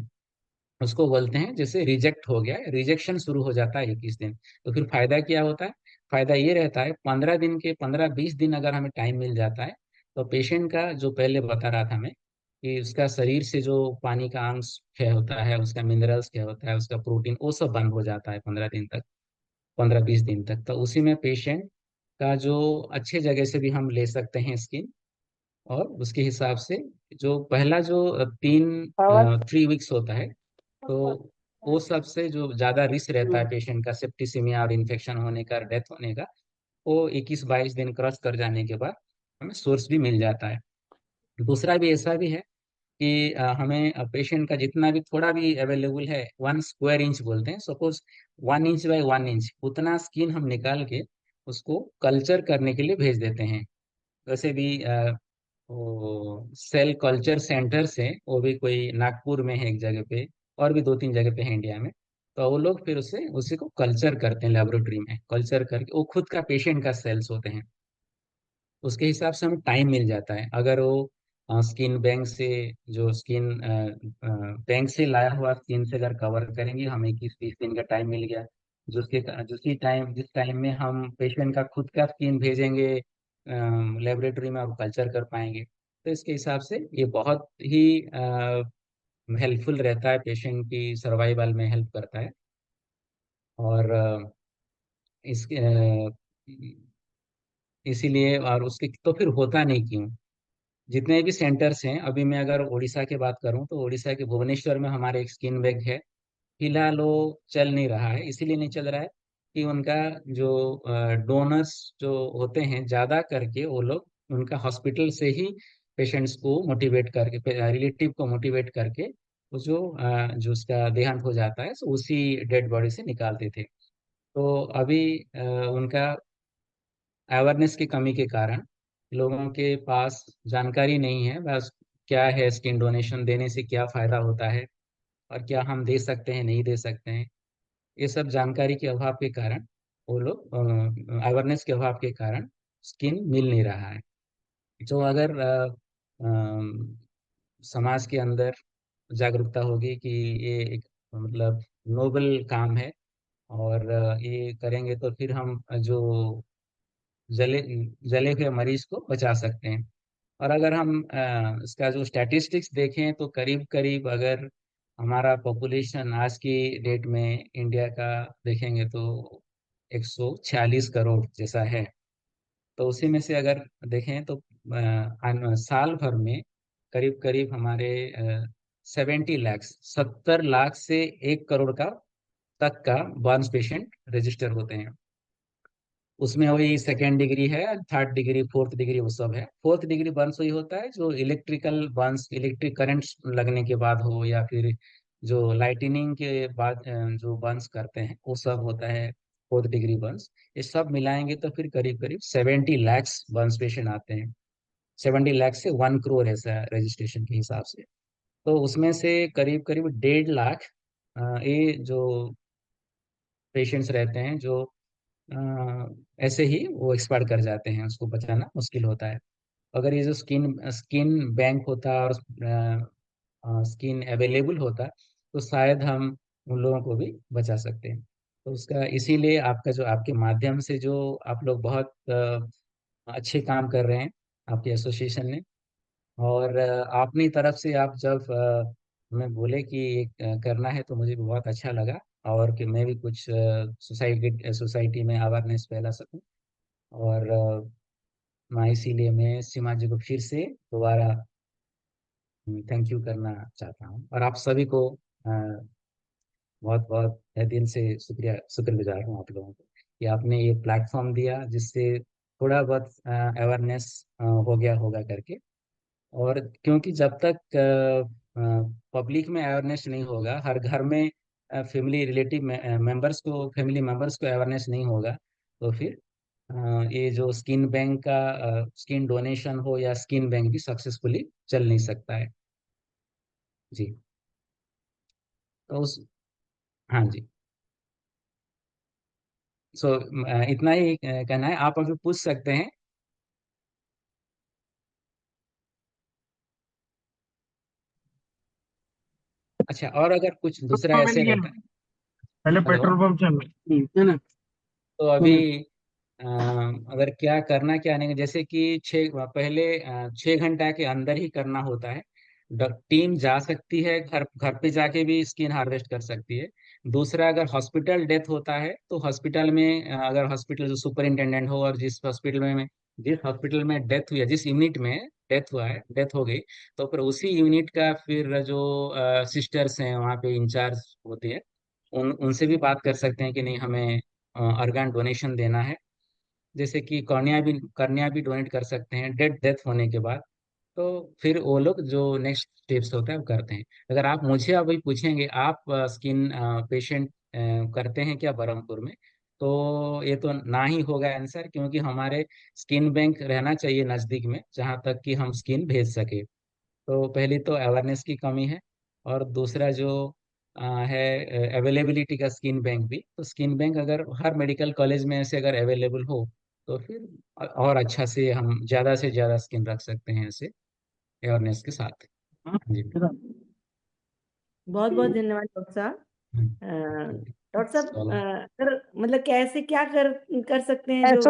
उसको बोलते हैं जैसे रिजेक्ट हो गया, रिजेक्शन शुरू हो जाता है 21 दिन। तो फिर फायदा क्या होता है? फायदा ये रहता है, 15 दिन के 15-20 दिन अगर हमें टाइम मिल जाता है, तो पेशेंट का जो पहले बता रहा था मैं, कि उसका शरीर से जो पानी का अंश क्षय होता है, उसका मिनरल्स क्या होता है, उसका प्रोटीन, वो सब बंद हो जाता है 15 दिन तक, 15-20 दिन तक। तो उसी में पेशेंट का जो अच्छे जगह से भी हम ले सकते हैं स्किन, और उसके हिसाब से जो पहला जो 3 वीक्स होता है, तो वो सबसे जो ज्यादा रिस्क रहता है पेशेंट का सेप्टिसिमिया और इन्फेक्शन होने का, डेथ होने का, वो 21-22 दिन क्रॉस कर जाने के बाद हमें सोर्स भी मिल जाता है। दूसरा भी ऐसा भी है कि हमें पेशेंट का जितना भी थोड़ा भी अवेलेबल है, 1 स्क्वायर इंच बोलते हैं, सपोज 1 इंच बाय 1 इंच, उतना स्किन हम निकाल के उसको कल्चर करने के लिए भेज देते हैं। वैसे भी वो सेल कल्चर सेंटर्स हैं, वो भी कोई नागपुर में है एक जगह पे, और भी 2-3 जगह पे है इंडिया में। तो वो लोग फिर उसे उसी को कल्चर करते हैं लेबोरेटरी में, कल्चर करके वो खुद का पेशेंट का सेल्स होते हैं। उसके हिसाब से हमें टाइम मिल जाता है। अगर वो स्किन बैंक से, जो स्किन बैंक से लाया हुआ स्किन से अगर कवर करेंगे, हमें 21-20 दिन का टाइम मिल गया। जिस टाइम में हम पेशेंट का खुद का स्किन भेजेंगे लेबोरेटरी में और कल्चर कर पाएंगे, तो इसके हिसाब से ये बहुत ही हेल्पफुल रहता है, पेशेंट की सर्वाइवल में हेल्प करता है। और इसके इसीलिए, और उसके तो फिर होता नहीं क्यों? जितने भी सेंटर्स हैं, अभी मैं अगर उड़ीसा की बात करूं तो उड़ीसा के भुवनेश्वर में हमारे एक स्किन बैंक है। फिलहाल वो चल नहीं रहा है, इसीलिए नहीं चल रहा है कि उनका जो डोनर्स जो होते हैं, ज्यादा करके वो लोग उनका हॉस्पिटल से ही पेशेंट्स को मोटिवेट करके, रिलेटिव को मोटिवेट करके, वो जो उसका देहांत हो जाता है, तो उसी डेड बॉडी से निकालते थे। तो अभी उनका अवेयरनेस की कमी के कारण लोगों के पास जानकारी नहीं है, बस क्या है स्किन डोनेशन देने से, क्या फायदा होता है, और क्या हम दे सकते हैं नहीं दे सकते हैं। ये सब जानकारी के अभाव के कारण वो लोग, अवेयरनेस के अभाव के कारण स्किन मिल नहीं रहा है। जो अगर समाज के अंदर जागरूकता होगी कि ये एक मतलब नोबल काम है, और ये करेंगे तो फिर हम जो जले जले हुए मरीज को बचा सकते हैं। और अगर हम इसका जो स्टैटिस्टिक्स देखें, तो करीब करीब अगर हमारा पॉपुलेशन आज की डेट में इंडिया का देखेंगे तो 146 करोड़ जैसा है। तो उसी में से अगर देखें तो साल भर में करीब करीब हमारे 70 लाख, 70 लाख से 1 करोड़ का तक का बर्न्स पेशेंट रजिस्टर होते हैं। उसमें वही सेकेंड डिग्री है, थर्ड डिग्री, फोर्थ डिग्री, वो सब है। फोर्थ डिग्री बर्न्स वही होता है जो इलेक्ट्रिकल बर्न्स, इलेक्ट्रिक करंट लगने के बाद हो, या फिर जो लाइटनिंग के बाद जो बर्न्स करते हैं, वो सब होता है फोर्थ डिग्री बर्न्स। ये सब मिलाएंगे तो फिर करीब करीब 70 लाख बर्न्स पेशेंट आते हैं। 70 लाख से 1 करोड़ ऐसा रजिस्ट्रेशन के हिसाब से। तो उसमें से करीब करीब 1.5 लाख ये जो पेशेंट्स रहते हैं, जो ऐसे ही वो एक्सपायर कर जाते हैं, उसको बचाना मुश्किल होता है। अगर ये जो स्किन स्किन बैंक होता और स्किन अवेलेबल होता, तो शायद हम उन लोगों को भी बचा सकते हैं। तो उसका इसीलिए आपका जो, आपके माध्यम से जो आप लोग बहुत अच्छे काम कर रहे हैं, आपके एसोसिएशन ने, और अपनी तरफ से आप जब हमें बोले कि ये करना है तो मुझे भी बहुत अच्छा लगा, और कि मैं भी कुछ सोसाइटी में अवेयरनेस फैला सकूं। और मैं इसीलिए मैं सीमा जी को फिर से दोबारा थैंक यू करना चाहता हूँ, और आप सभी को बहुत बहुत दिल से शुक्रगुजार हूँ आप लोगों को कि आपने ये प्लेटफॉर्म दिया, जिससे थोड़ा बहुत अवेयरनेस हो गया होगा करके। और क्योंकि जब तक पब्लिक में अवेयरनेस नहीं होगा, हर घर में फैमिली मेंबर्स को अवेयरनेस नहीं होगा, तो फिर ये जो स्किन बैंक का स्किन डोनेशन हो या स्किन बैंक भी सक्सेसफुली चल नहीं सकता है। जी। तो उस हाँ जी। सो इतना ही कहना है, आप अभी पूछ सकते हैं। अच्छा, और अगर कुछ दूसरा मिल ऐसे गया, रहता है। पहले हेलो। पेट्रोल पंप चल है ना। तो अभी अगर क्या करना क्या नहीं, जैसे कि पहले 6 घंटा के अंदर ही करना होता है। टीम जा सकती है, घर घर पे जाके भी स्किन हार्वेस्ट कर सकती है। दूसरा, अगर हॉस्पिटल डेथ होता है तो हॉस्पिटल में अगर हॉस्पिटल जो सुपरिंटेंडेंट हो, और जिस हॉस्पिटल में डेथ हुई है, जिस यूनिट में डेथ हो गई, तो फिर उसी यूनिट का फिर जो सिस्टर्स हैं वहाँ पे इंचार्ज होती है, उनसे भी बात कर सकते हैं कि नहीं, हमें ऑर्गन डोनेशन देना है। जैसे कि कॉर्निया भी डोनेट कर सकते हैं डेथ होने के बाद। तो फिर वो लोग जो नेक्स्ट स्टेप्स होता है वो करते हैं। अगर आप मुझे अभी पूछेंगे, आप स्किन पेशेंट करते हैं क्या बरहमपुर में, तो ये तो ना ही होगा आंसर, क्योंकि हमारे स्किन बैंक रहना चाहिए नज़दीक में, जहाँ तक कि हम स्किन भेज सके। तो पहली तो अवेयरनेस की कमी है, और दूसरा जो है अवेलेबिलिटी का स्किन बैंक भी। तो स्किन बैंक अगर हर मेडिकल कॉलेज में ऐसे अगर अवेलेबल हो, तो फिर और अच्छा से हम ज़्यादा से ज़्यादा स्किन रख सकते हैं ऐसे अवेयरनेस के साथ। जी। बहुत बहुत धन्यवाद डॉक्टर साहब। डॉक्टर साहब, चलो। अगर मतलब कैसे क्या कर कर सकते हैं जो बैंक।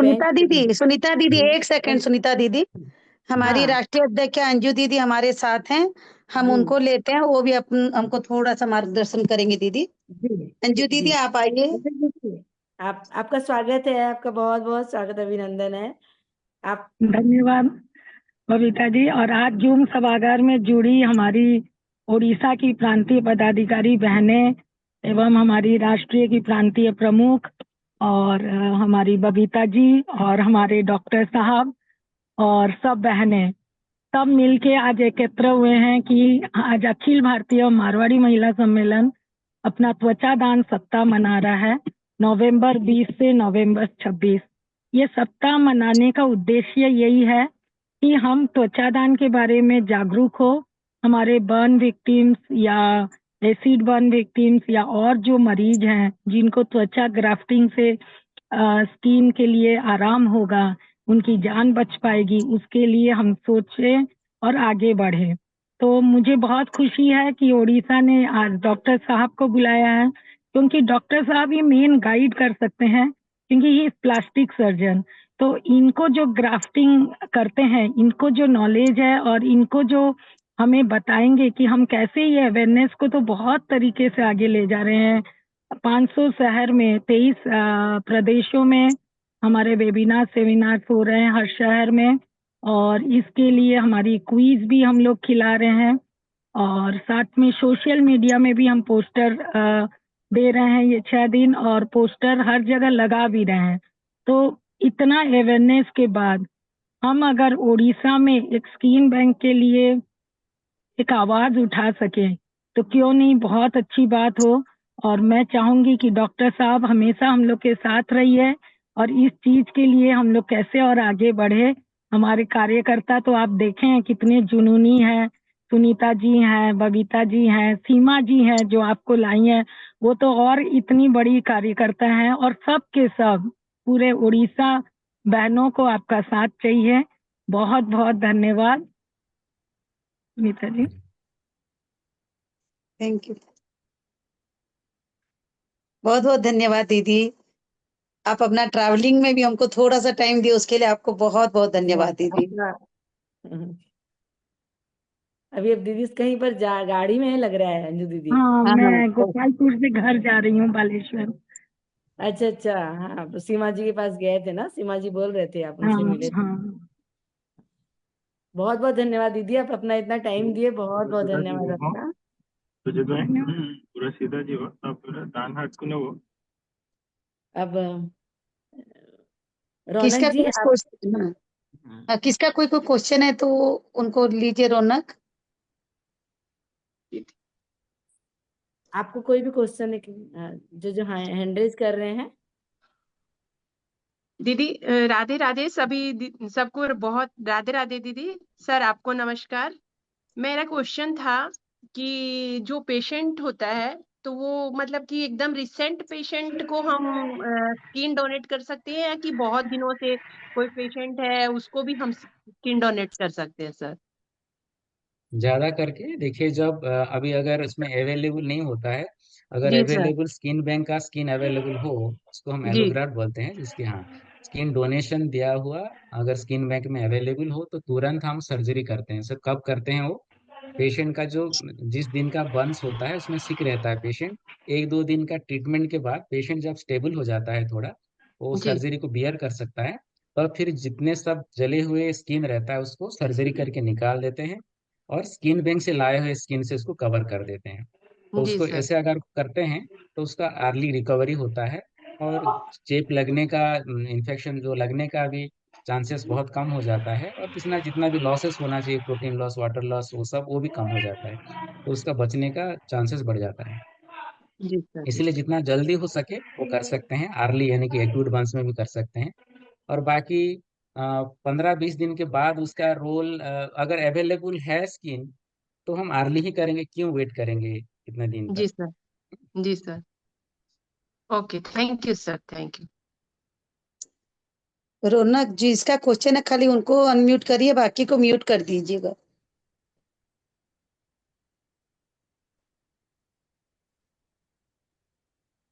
सुनीता दीदी एक सेकंड, सुनीता दीदी हमारी हाँ राष्ट्रीय अध्यक्ष अंजू दीदी हमारे साथ हैं, हम जी उनको लेते हैं, वो भी हमको थोड़ा सा मार्गदर्शन करेंगे। दीदी जी अंजू जी। दीदी आप आइए। देखिए, आपका स्वागत है, आपका बहुत बहुत स्वागत, अभिनंदन है। आप धन्यवाद बबीता जी। और आज जूम सभागार में जुड़ी हमारी उड़ीसा की प्रांतीय पदाधिकारी बहनें एवं हमारी राष्ट्रीय की प्रांतीय प्रमुख और हमारी बबीता जी और हमारे डॉक्टर साहब और सब बहनें सब मिलके आज एकत्र हुए हैं कि आज अखिल भारतीय मारवाड़ी महिला सम्मेलन अपना त्वचा दान सप्ताह मना रहा है, नवंबर 20 से नवंबर 26। ये सप्ताह मनाने का उद्देश्य यही है कि हम त्वचा दान के बारे में जागरूक हो, हमारे बर्न विक्टिम्स या एसिड बर्न विक्टिम्स या और जो मरीज हैं जिनको त्वचा ग्राफ्टिंग से स्किन के लिए आराम होगा, उनकी जान बच पाएगी, उसके लिए हम सोचे और आगे बढ़े। तो मुझे बहुत खुशी है कि ओडिशा ने आज डॉक्टर साहब को बुलाया है, क्योंकि डॉक्टर साहब ये मेन गाइड कर सकते हैं, क्योंकि ये प्लास्टिक सर्जन। तो इनको जो ग्राफ्टिंग करते हैं, इनको जो नॉलेज है और इनको जो हमें बताएंगे कि हम कैसे ये अवेयरनेस को तो बहुत तरीके से आगे ले जा रहे हैं। 500 शहर में 23 प्रदेशों में हमारे वेबिनार सेमिनार हो रहे हैं हर शहर में, और इसके लिए हमारी क्विज भी हम लोग खिला रहे हैं, और साथ में सोशल मीडिया में भी हम पोस्टर दे रहे हैं ये 6 दिन, और पोस्टर हर जगह लगा भी रहे हैं। तो इतना अवेयरनेस के बाद हम अगर उड़ीसा में एक स्किन बैंक के लिए एक आवाज उठा सके तो क्यों नहीं, बहुत अच्छी बात हो। और मैं चाहूंगी कि डॉक्टर साहब हमेशा हम लोग के साथ रहिए, और इस चीज के लिए हम लोग कैसे और आगे बढ़े। हमारे कार्यकर्ता तो आप देखें हैं कितने जुनूनी हैं, सुनीता जी हैं, बबीता जी हैं, सीमा जी हैं जो आपको लाई हैं, वो तो और इतनी बड़ी कार्यकर्ता हैं, और सब के सब पूरे उड़ीसा बहनों को आपका साथ चाहिए। बहुत बहुत धन्यवाद सुनीता जी। थैंक यू, बहुत बहुत धन्यवाद दीदी। आप अपना ट्रैवलिंग में भी हमको थोड़ा सा टाइम दिए, उसके लिए आपको बहुत बहुत धन्यवाद दीदी। आपका अभी अब दीदी कहीं पर गाड़ी में है लग रहा है अंजू दीदी। हाँ, हाँ मैं गोपालपुर से घर जा रही हूँ बालेश्वर। अच्छा अच्छा, हाँ तो सीमा जी के पास गए थे ना, सीमा जी बोल रहे थे आप हाँ उनसे मिले थे। हाँ। बहुत बहुत धन्यवाद दीदी, आप अपना इतना टाइम दिए, बहुत बहुत तुझा धन्यवाद जीव अपना। तुझे पूरा सीधा जीव दान हाटकुने वो अब किसका रौनक जी कोई आप, क्वेश्चन, हाँ, किसका कोई कोई क्वेश्चन है तो उनको लीजिए रौनक। आपको कोई भी क्वेश्चन है जो जो हैंड रेज कर रहे हैं? दीदी राधे राधे सबको बहुत राधे राधे दीदी। सर आपको नमस्कार। मेरा क्वेश्चन था कि जो पेशेंट होता है तो वो मतलब कि एकदम रिसेंट पेशेंट को हम स्किन डोनेट कर सकते हैं, या कि बहुत दिनों से कोई पेशेंट है उसको भी हम स्किन डोनेट कर सकते हैं सर? ज्यादा करके देखिए, जब अभी अगर इसमें अवेलेबल नहीं होता है, अगर जी सर। अवेलेबल स्किन बैंक का स्किन अवेलेबल हो, उसको हम जी एलोग्राफ्ट बोलते हैं, जिसके हाँ स्किन डोनेशन दिया हुआ अगर स्किन बैंक में अवेलेबल हो तो तुरंत हम सर्जरी करते हैं। सर कब करते हैं वो, पेशेंट का जो जिस दिन का बर्न्स होता है उसमें सिक रहता है पेशेंट, एक दो दिन का ट्रीटमेंट के बाद पेशेंट जब स्टेबल हो जाता है थोड़ा, वो जी सर्जरी को बियर कर सकता है। तब फिर जितने सब जले हुए स्किन रहता है उसको सर्जरी करके निकाल देते हैं, और स्किन बैंक से लाए हुए स्किन से उसको कवर कर देते हैं। तो जी उसको सर। ऐसे अगर करते हैं तो उसका अर्ली रिकवरी होता है, और चेप लगने का, इन्फेक्शन जो लगने का भी चांसेस बहुत कम हो जाता है, और जितना जितना भी लॉसेस होना चाहिए, प्रोटीन लॉस, वाटर लॉस, वो सब वो भी कम हो जाता है, तो उसका बचने का चांसेस बढ़ जाता है। जी सर। इसलिए जितना जल्दी हो सके वो कर सकते हैं, अर्ली यानी कि एक्यूट बर्न्स में भी कर सकते हैं। और बाकी 15-20 दिन के बाद उसका रोल अगर अवेलेबल है स्किन, तो हम अर्ली ही करेंगे, क्यों वेट करेंगे इतने दिन जी तक। सर। जी sir. Okay, thank you sir, thank you. Raunak ji, इसका क्वेश्चन है, खाली उनको अनम्यूट करिए, बाकी को म्यूट कर दीजिएगा।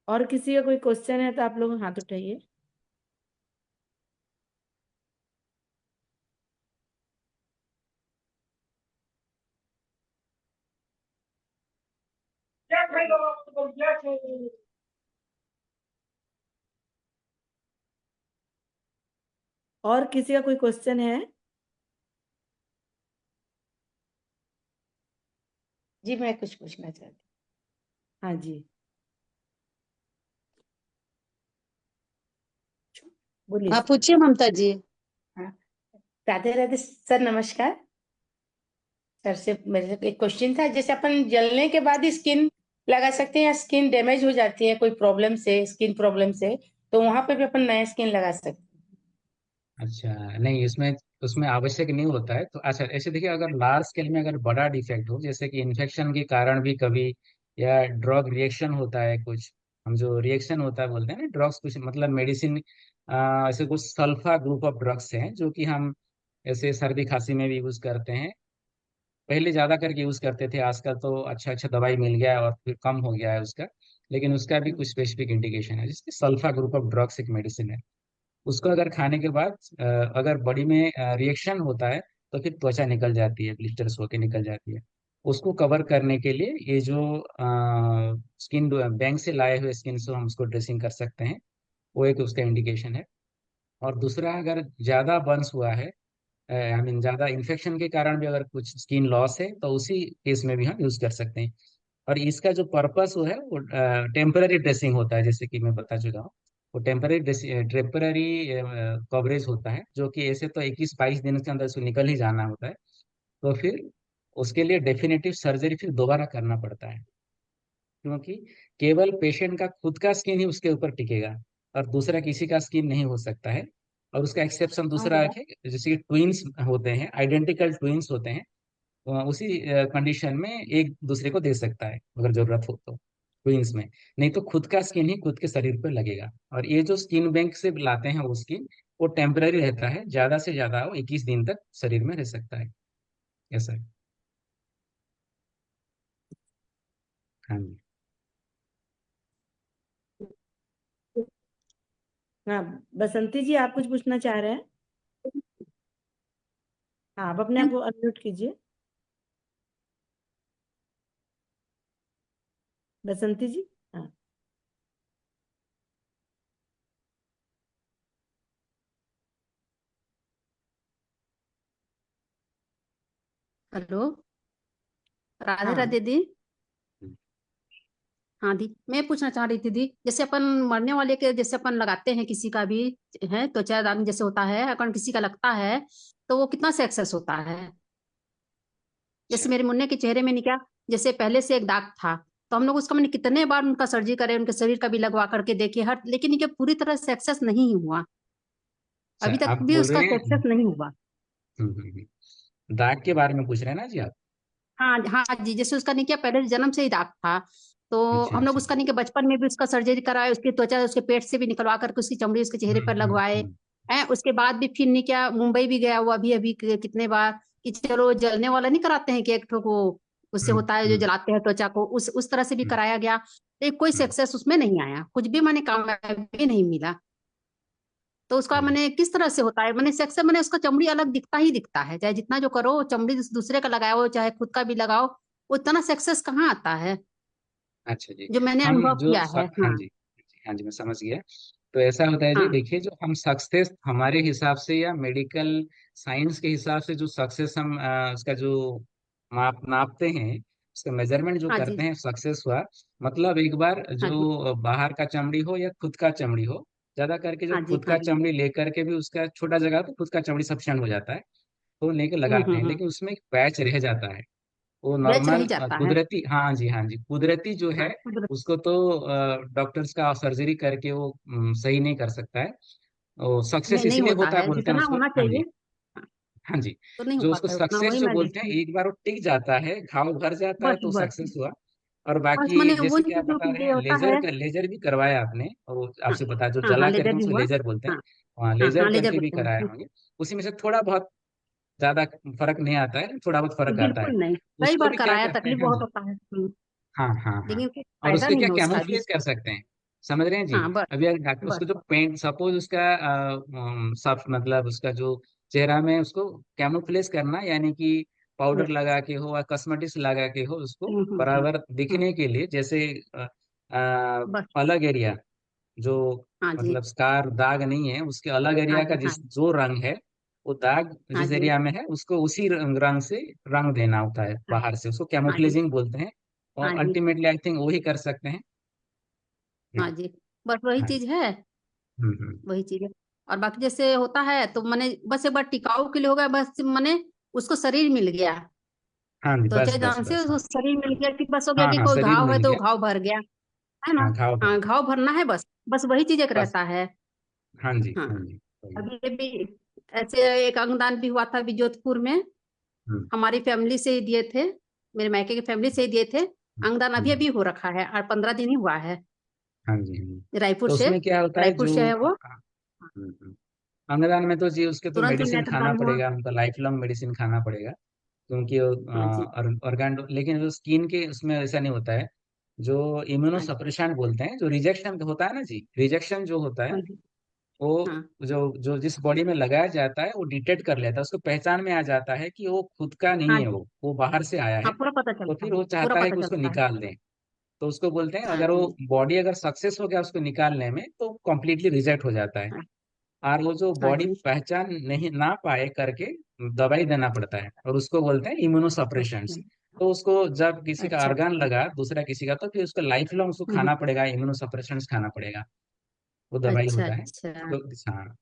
और किसी का कोई क्वेश्चन है तो आप लोग हाथ उठाइए। और किसी का कोई क्वेश्चन है? जी मैं कुछ पूछना चाहती हाँ जी, बोलिए। हाँ पूछिए ममता जी। हूँ। हाँ, राधे राधे सर, नमस्कार। सर से मेरे एक क्वेश्चन था, जैसे अपन जलने के बाद ही स्किन लगा सकते हैं या स्किन डैमेज हो जाती है कोई प्रॉब्लम से, स्किन प्रॉब्लम से, तो वहां पे भी अपन नया स्किन लगा सकते हैं? अच्छा, नहीं, इसमें उसमें आवश्यक नहीं होता है। तो अच्छा, ऐसे देखिए, अगर लार्ज स्केल में अगर बड़ा डिफेक्ट हो, जैसे कि इन्फेक्शन के कारण भी कभी, या ड्रग रिएक्शन होता है कुछ, हम जो रिएक्शन होता है बोलते हैं ना, ड्रग्स कुछ मतलब मेडिसिन, ऐसे कुछ सल्फा ग्रुप ऑफ ड्रग्स हैं जो कि हम ऐसे सर्दी खांसी में भी यूज करते हैं। पहले ज्यादा करके यूज करते थे, आजकल तो अच्छा अच्छा दवाई मिल गया है और फिर कम हो गया है उसका, लेकिन उसका भी कुछ स्पेसिफिक इंडिकेशन है, जिसके सल्फा ग्रुप ऑफ ड्रग्स एक मेडिसिन है। उसको अगर खाने के बाद अगर बॉडी में रिएक्शन होता है, तो फिर त्वचा निकल जाती है, ब्लिस्टर्स होके निकल जाती है। उसको कवर करने के लिए ये जो स्किन बैंक से लाए हुए स्किन से हम उसको ड्रेसिंग कर सकते हैं, वो एक उसका इंडिकेशन है। और दूसरा, अगर ज्यादा बर्न्स हुआ है, आई मीन ज्यादा इन्फेक्शन के कारण भी अगर कुछ स्किन लॉस है, तो उसी केस में भी हम यूज कर सकते हैं। और इसका जो पर्पस वो है, वो टेम्पररी ड्रेसिंग होता है, जैसे कि मैं बता चुका हूँ। वो टेम्पररी कवरेज होता है, जो कि ऐसे तो 21-22 दिन के अंदर उसको निकल ही जाना होता है। तो फिर उसके लिए डेफिनेटिव सर्जरी फिर दोबारा करना पड़ता है, क्योंकि केवल पेशेंट का खुद का स्किन ही उसके ऊपर टिकेगा, और दूसरा किसी का स्किन नहीं हो सकता है। और उसका एक्सेप्शन दूसरा है, जैसे कि ट्विंस होते हैं, आइडेंटिकल ट्विंस होते हैं, उसी कंडीशन में एक दूसरे को दे सकता है अगर जरूरत हो तो, ट्विंस में। नहीं तो खुद का स्किन ही खुद के शरीर पर लगेगा। और ये जो स्किन बैंक से लाते हैं वो स्किन, वो टेम्पररी रहता है, ज्यादा से ज्यादा वो 21 दिन तक शरीर में रह सकता है। ऐसा है। हाँ जी। हाँ, बसंती जी आप कुछ पूछना चाह रहे हैं? हाँ, आप अपने आप को अनम्यूट कीजिए। बसंती जी। हाँ, हेलो। राधे हाँ, राधे दी। हाँ दी, मैं पूछना चाह रही थी दी, जैसे अपन मरने वाले के जैसे अपन लगाते हैं किसी का भी है त्वचा दान जैसे होता है, अगर किसी का लगता है तो वो कितना सक्सेस होता है? अच्छा। जैसे मेरे मुन्ने के चेहरे में नहीं क्या, जैसे पहले से एक दाग था, तो हम लोग उसका मैंने कितने बार उनका सर्जरी करे, उनके शरीर का भी लगवा करके देखे हर, लेकिन ये पूरी तरह सक्सेस नहीं हुआ। अच्छा, अभी तक आप भी बोल उसका रहे हैं। सक्सेस नहीं हुआ। दाग के बारे में पूछ रहे हैं ना जी आप? हाँ हाँ जी, जैसे उसका नहीं क्या पहले जन्म से ही दाग था, तो अच्छा हम लोग अच्छा। उसका नहीं क्या बचपन में भी उसका सर्जरी कराए, उसकी त्वचा उसके पेट से भी निकलवा करके उसकी चमड़ी उसके चेहरे पर लगवाए हम्म। हैं। उसके बाद भी फिर नहीं क्या मुंबई भी गया वो अभी अभी कितने बार, कि चलो जलने वाला नहीं कराते हैं कि एक ठो को उससे हम्म। होता है जो हम्म। जलाते हैं त्वचा को, उस तरह से भी हम्म। कराया गया, लेकिन कोई हम्म। सक्सेस उसमें नहीं आया, कुछ भी मैंने कामयाबी नहीं मिला। तो उसका हम्म। मैंने किस तरह से होता है, मैंने सक्सेस मैंने उसका चमड़ी अलग दिखता ही दिखता है, चाहे जितना जो करो चमड़ी दूसरे का लगाओ चाहे खुद का भी लगाओ, उतना सक्सेस कहाँ आता है, अच्छा जी। जो मैंने हम अनुभव जो किया है। हाँ हाँ जी, हाँ जी, मैं समझ गया। तो ऐसा होता है जी, हाँ देखिए, जो हम सक्सेस हमारे हिसाब से या मेडिकल साइंस के हिसाब से जो सक्सेस हम उसका जो नापते हैं, उसका मेजरमेंट जो हाँ जी। करते हैं, सक्सेस हुआ मतलब एक बार हाँ जी। जो बाहर का चमड़ी हो या खुद का चमड़ी हो, ज्यादा करके जो हाँ जी। खुद हाँ का जी। चमड़ी लेकर के भी उसका छोटा जगह तो खुद का चमड़ी सफिशिएंट हो जाता है, तो लेके लगाते हैं, हम्म। लेकिन उसमें एक पैच रह जाता है। वो बैच रह नॉर्मल जाता है। कुदरती, हाँ जी, हाँ जी, कुदरती जो है हाँ कुदरत। उसको तो डॉक्टर्स का सर्जरी करके वो सही नहीं कर सकता है। वो सक्सेस नहीं नहीं इसलिए होता होता है है बोलते हैं जितना उसको, होना हाँ जी, चाहिए। हाँ, हाँ जी। तो नहीं हो जो उसको पाता है उतना, सक्सेस वही जो मैं बोलते हैं, देखती हूँ। एक बार वो टिक जाता है, घाव भर जाता है बस तो बस सक्सेस हुआ। और बस बाकी मैंने वो जैसे कि आप जो बता रहे ये हैं, होता है। लेजर भी करवाया आपने, और वो हाँ आपसे बता, जो हाँ हाँ जला लेजर करके भी उसको हुआ। लेजर बोलते हैं। हाँ वहाँ हाँ लेजर हाँ लेजर करके भी बोलते हैं कराए होंगे। उसी में से थोड़ा बहुत, ज्यादा फर्क नहीं आता है, थोड़ा बहुत फर्क आता है। बिल्कुल नहीं, कई उसको बार भी क्या कराया करते हैं, तकलीफ हाँ बहुत जी, होता है। हाँ हाँ हाँ। लेकिन कुछ और फायदा उसके नहीं क्या है उसका भी। कैमोफ्लेज कर सकते हैं, समझ रहे हैं जी? हाँ बस अभी अगर डॉक्टर बस उसको जो बस। पेंट, सपोज उसका सब मतलब उसका जो चेहरा में उसको कैमोफ्लेज करना, यानी कि पाउडर यस। लगा के हो या कॉस्मेटिक्स लगा के हो, उसको बराबर हम्म। दिखने के लिए, जैसे बस। अलग एरिया जो हाँ जी। मतलब स्कार दाग नहीं है, उसके अलग हाँ एरिया का जी। हाँ जिस जो रंग है, वो दाग हाँ जिस जी। एरिया में है उसको उसी रंग से रंग देना होता है हाँ बाहर से, उसको हाँ जी। कैमोफ्लेजिंग बोलते हैं। हाँ और जी। अल्टीमेटली आई थिंक वही कर सकते हैं। हाँ हम्म। जी। बस वही हाँ चीज है। हम्म। वही चीज है। और बाकी जैसे होता है तो मैंने बस एक बार टिकाऊ के लिए हो गया, बस मैंने उसको शरीर मिल गया, हाँ जी, त्वचा बस बस जान से बस, उसको हाँ शरीर मिल गया कि बस हो गया हाँ कि हाँ, कोई शरीर घाव है मिल तो गया। घाव भर गया, है ना। हाँ, घाव भर हाँ गया। घाव भरना है बस, बस वही चीज एक बस। रहता है। हाँ जी, हाँ हाँ जी, सही। अभी भी ऐसे एक अंगदान भी हुआ था अभी जोधपुर में, हम्म। हमारी फैमिली से ही दिए थे, मेरे मायके की फैमिली से ही दिए थे। अंगदान अभी हम्म। अभी हो रखा है और 15 दिन ही हुआ है। हाँ जी, हाँ जी। रायपुर तो से, उसमें क्या होता है रायपुर जो से है वो। अंगदान में तो जी उसके तो तुरंत ही मेडिसिन खाना नेत्रदान हुआ। पड़ेगा, उनका लाइफ लॉन्ग मेडिसिन खाना पड़ेगा, क्योंकि हाँ जी। ऑर्गन, लेकिन जो स्किन के उसमें ऐसा नहीं होता है। जो इम्यूनो हाँ जी। सप्रेशन बोलते हैं, जो रिजेक्शन होता है ना जी, रिजेक्शन जो होता है, हाँ जी। वो हाँ जो जो जिस बॉडी में लगाया जाता है वो डिटेक्ट कर लेता है, उसको पहचान में आ जाता है कि वो खुद का नहीं हाँ है, जी। वो बाहर से आया हाँ है। पूरा पता तो चलता फिर है, वो पूरा चाहता है पता कि उसको चलता है। निकाल दें। तो उसको बोलते हैं, हाँ अगर वो जी। बॉडी अगर सक्सेस हो गया उसको निकालने में, तो कंप्लीटली रिजेक्ट हो जाता है। हाँ और वो जो हाँ बॉडी जी। पहचान नहीं ना पाए करके दवाई देना पड़ता है, और उसको बोलते हैं इम्यूनो अच्छा सप्रेशंस। तो उसको जब किसी का अच्छा। ऑर्गन लगा दूसरा किसी का, तो फिर उसको लाइफ लॉन्ग उसको हम्म, खाना पड़ेगा, इम्यूनो सप्रेशंस खाना पड़ेगा, वो दवाई अच्छा होता है। अच्छा। तो हाँ,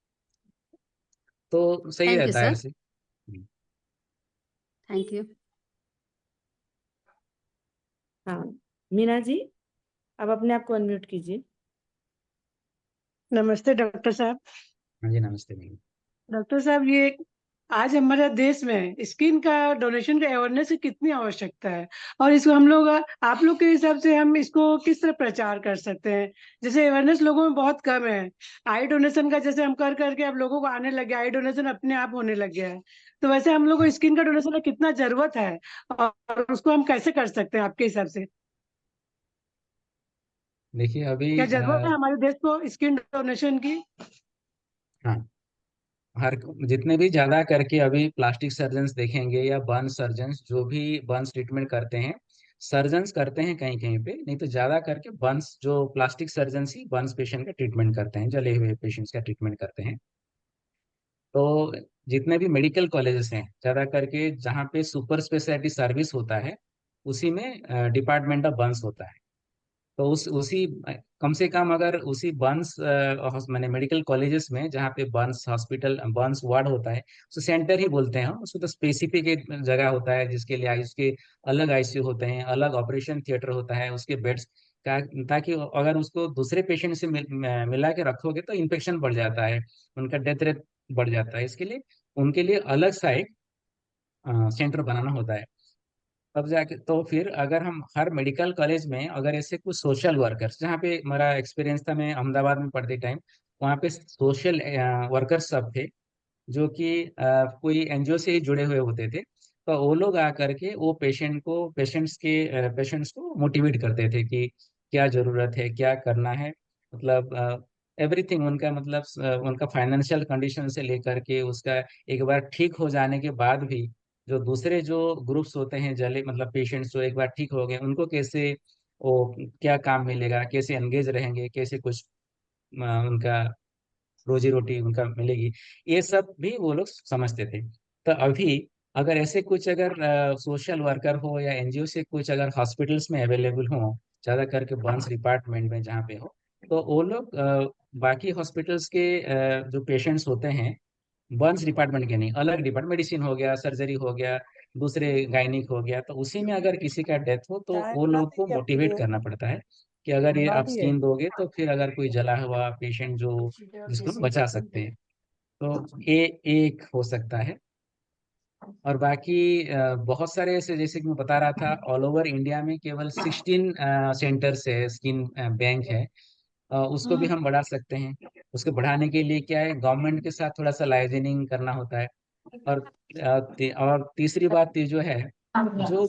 तो सही थैंक यू रहता है सर। ऐसे। Thank you. हाँ, मीना जी, अब अपने आप को अनम्यूट कीजिए। नमस्ते डॉक्टर साहब। हाँ जी, नमस्ते मैम। डॉक्टर साहब, ये आज हमारे देश में स्किन का डोनेशन का अवेयरनेस की कितनी आवश्यकता है, और इसको हम लोग, आप लोग के हिसाब से हम इसको किस तरह प्रचार कर सकते हैं? जैसे अवेयरनेस लोगों में बहुत कम है। आई डोनेशन का जैसे हम कर करके अब लोगों को आने लग गया, आई डोनेशन अपने आप होने लग गया है। तो वैसे हम लोग को स्किन का डोनेशन की कितना जरूरत है, और उसको हम कैसे कर सकते हैं आपके हिसाब से? देखिए अभी क्या जरूरत है हमारे देश को स्किन डोनेशन की? हाँ, हर जितने भी ज्यादा करके अभी प्लास्टिक सर्जन्स देखेंगे या बर्न सर्जन्स जो भी बर्न ट्रीटमेंट करते हैं, सर्जन्स करते हैं कहीं कहीं पे, नहीं तो ज्यादा करके बर्न्स, जो प्लास्टिक सर्जन्स ही बर्न्स पेशेंट का ट्रीटमेंट करते हैं, जले हुए पेशेंट्स का ट्रीटमेंट करते हैं। तो जितने भी मेडिकल कॉलेजेस हैं ज्यादा करके जहाँ पे सुपर स्पेशलिटी सर्विस होता है, उसी में डिपार्टमेंट ऑफ बर्न्स होता है। तो उसी कम से कम अगर उसी बर्न्स मैंने मेडिकल कॉलेजेस में जहाँ पे बर्न्स हॉस्पिटल बर्न्स वार्ड होता है, उसे सेंटर ही बोलते हैं हम, उसको तो स्पेसिफिक एक जगह होता है जिसके लिए उसके अलग आईसीयू होते हैं, अलग ऑपरेशन थिएटर होता है, उसके बेड्स का, ताकि अगर उसको दूसरे पेशेंट से मिला के रखोगे तो इन्फेक्शन बढ़ जाता है, उनका डेथ रेट बढ़ जाता है। इसके लिए उनके लिए अलग सा एक सेंटर बनाना होता है। तब जाके तो फिर अगर हम हर मेडिकल कॉलेज में अगर ऐसे कुछ सोशल वर्कर्स, जहाँ पे मेरा एक्सपीरियंस था, मैं अहमदाबाद में पढ़ते टाइम वहाँ पे सोशल वर्कर्स सब थे जो कि कोई एनजीओ से ही जुड़े हुए होते थे। तो वो लोग आकर के वो पेशेंट्स को मोटिवेट करते थे कि क्या जरूरत है, क्या करना है, मतलब एवरीथिंग उनका, मतलब उनका फाइनेंशियल कंडीशन से लेकर के उसका एक बार ठीक हो जाने के बाद भी जो दूसरे जो ग्रुप्स होते हैं जले, मतलब पेशेंट्स जो एक बार ठीक हो गए, उनको कैसे वो क्या काम मिलेगा, कैसे एंगेज रहेंगे, कैसे कुछ उनका रोजी रोटी उनका मिलेगी, ये सब भी वो लोग समझते थे। तो अभी अगर ऐसे कुछ अगर सोशल वर्कर हो या एनजीओ से कुछ अगर हॉस्पिटल्स में अवेलेबल हो, ज्यादा करके बर्न्स डिपार्टमेंट में जहाँ पे हो, तो वो लोग बाकी हॉस्पिटल्स के जो पेशेंट्स होते हैं बर्न्स डिपार्टमेंट के नहीं, अलग डिपार्टमेंट, मेडिसिन हो गया, सर्जरी हो गया, दूसरे गायनिक हो गया, तो उसी में अगर किसी का डेथ हो तो वो लोग को मोटिवेट करना पड़ता है कि अगर ये आप स्कीम दोगे तो फिर अगर कोई जला हुआ पेशेंट जो जिसको बचा सकते हैं, तो ये एक हो सकता है। और बाकी बहुत सारे ऐसे, जैसे कि मैं बता रहा था, ऑल ओवर इंडिया में केवल 16 सेंटर्स है, स्किन बैंक है, उसको भी हम बढ़ा सकते हैं। उसको बढ़ाने के लिए क्या है, गवर्नमेंट के साथ थोड़ा सा लाइजनिंग करना होता है। और और तीसरी बात ये जो है, जो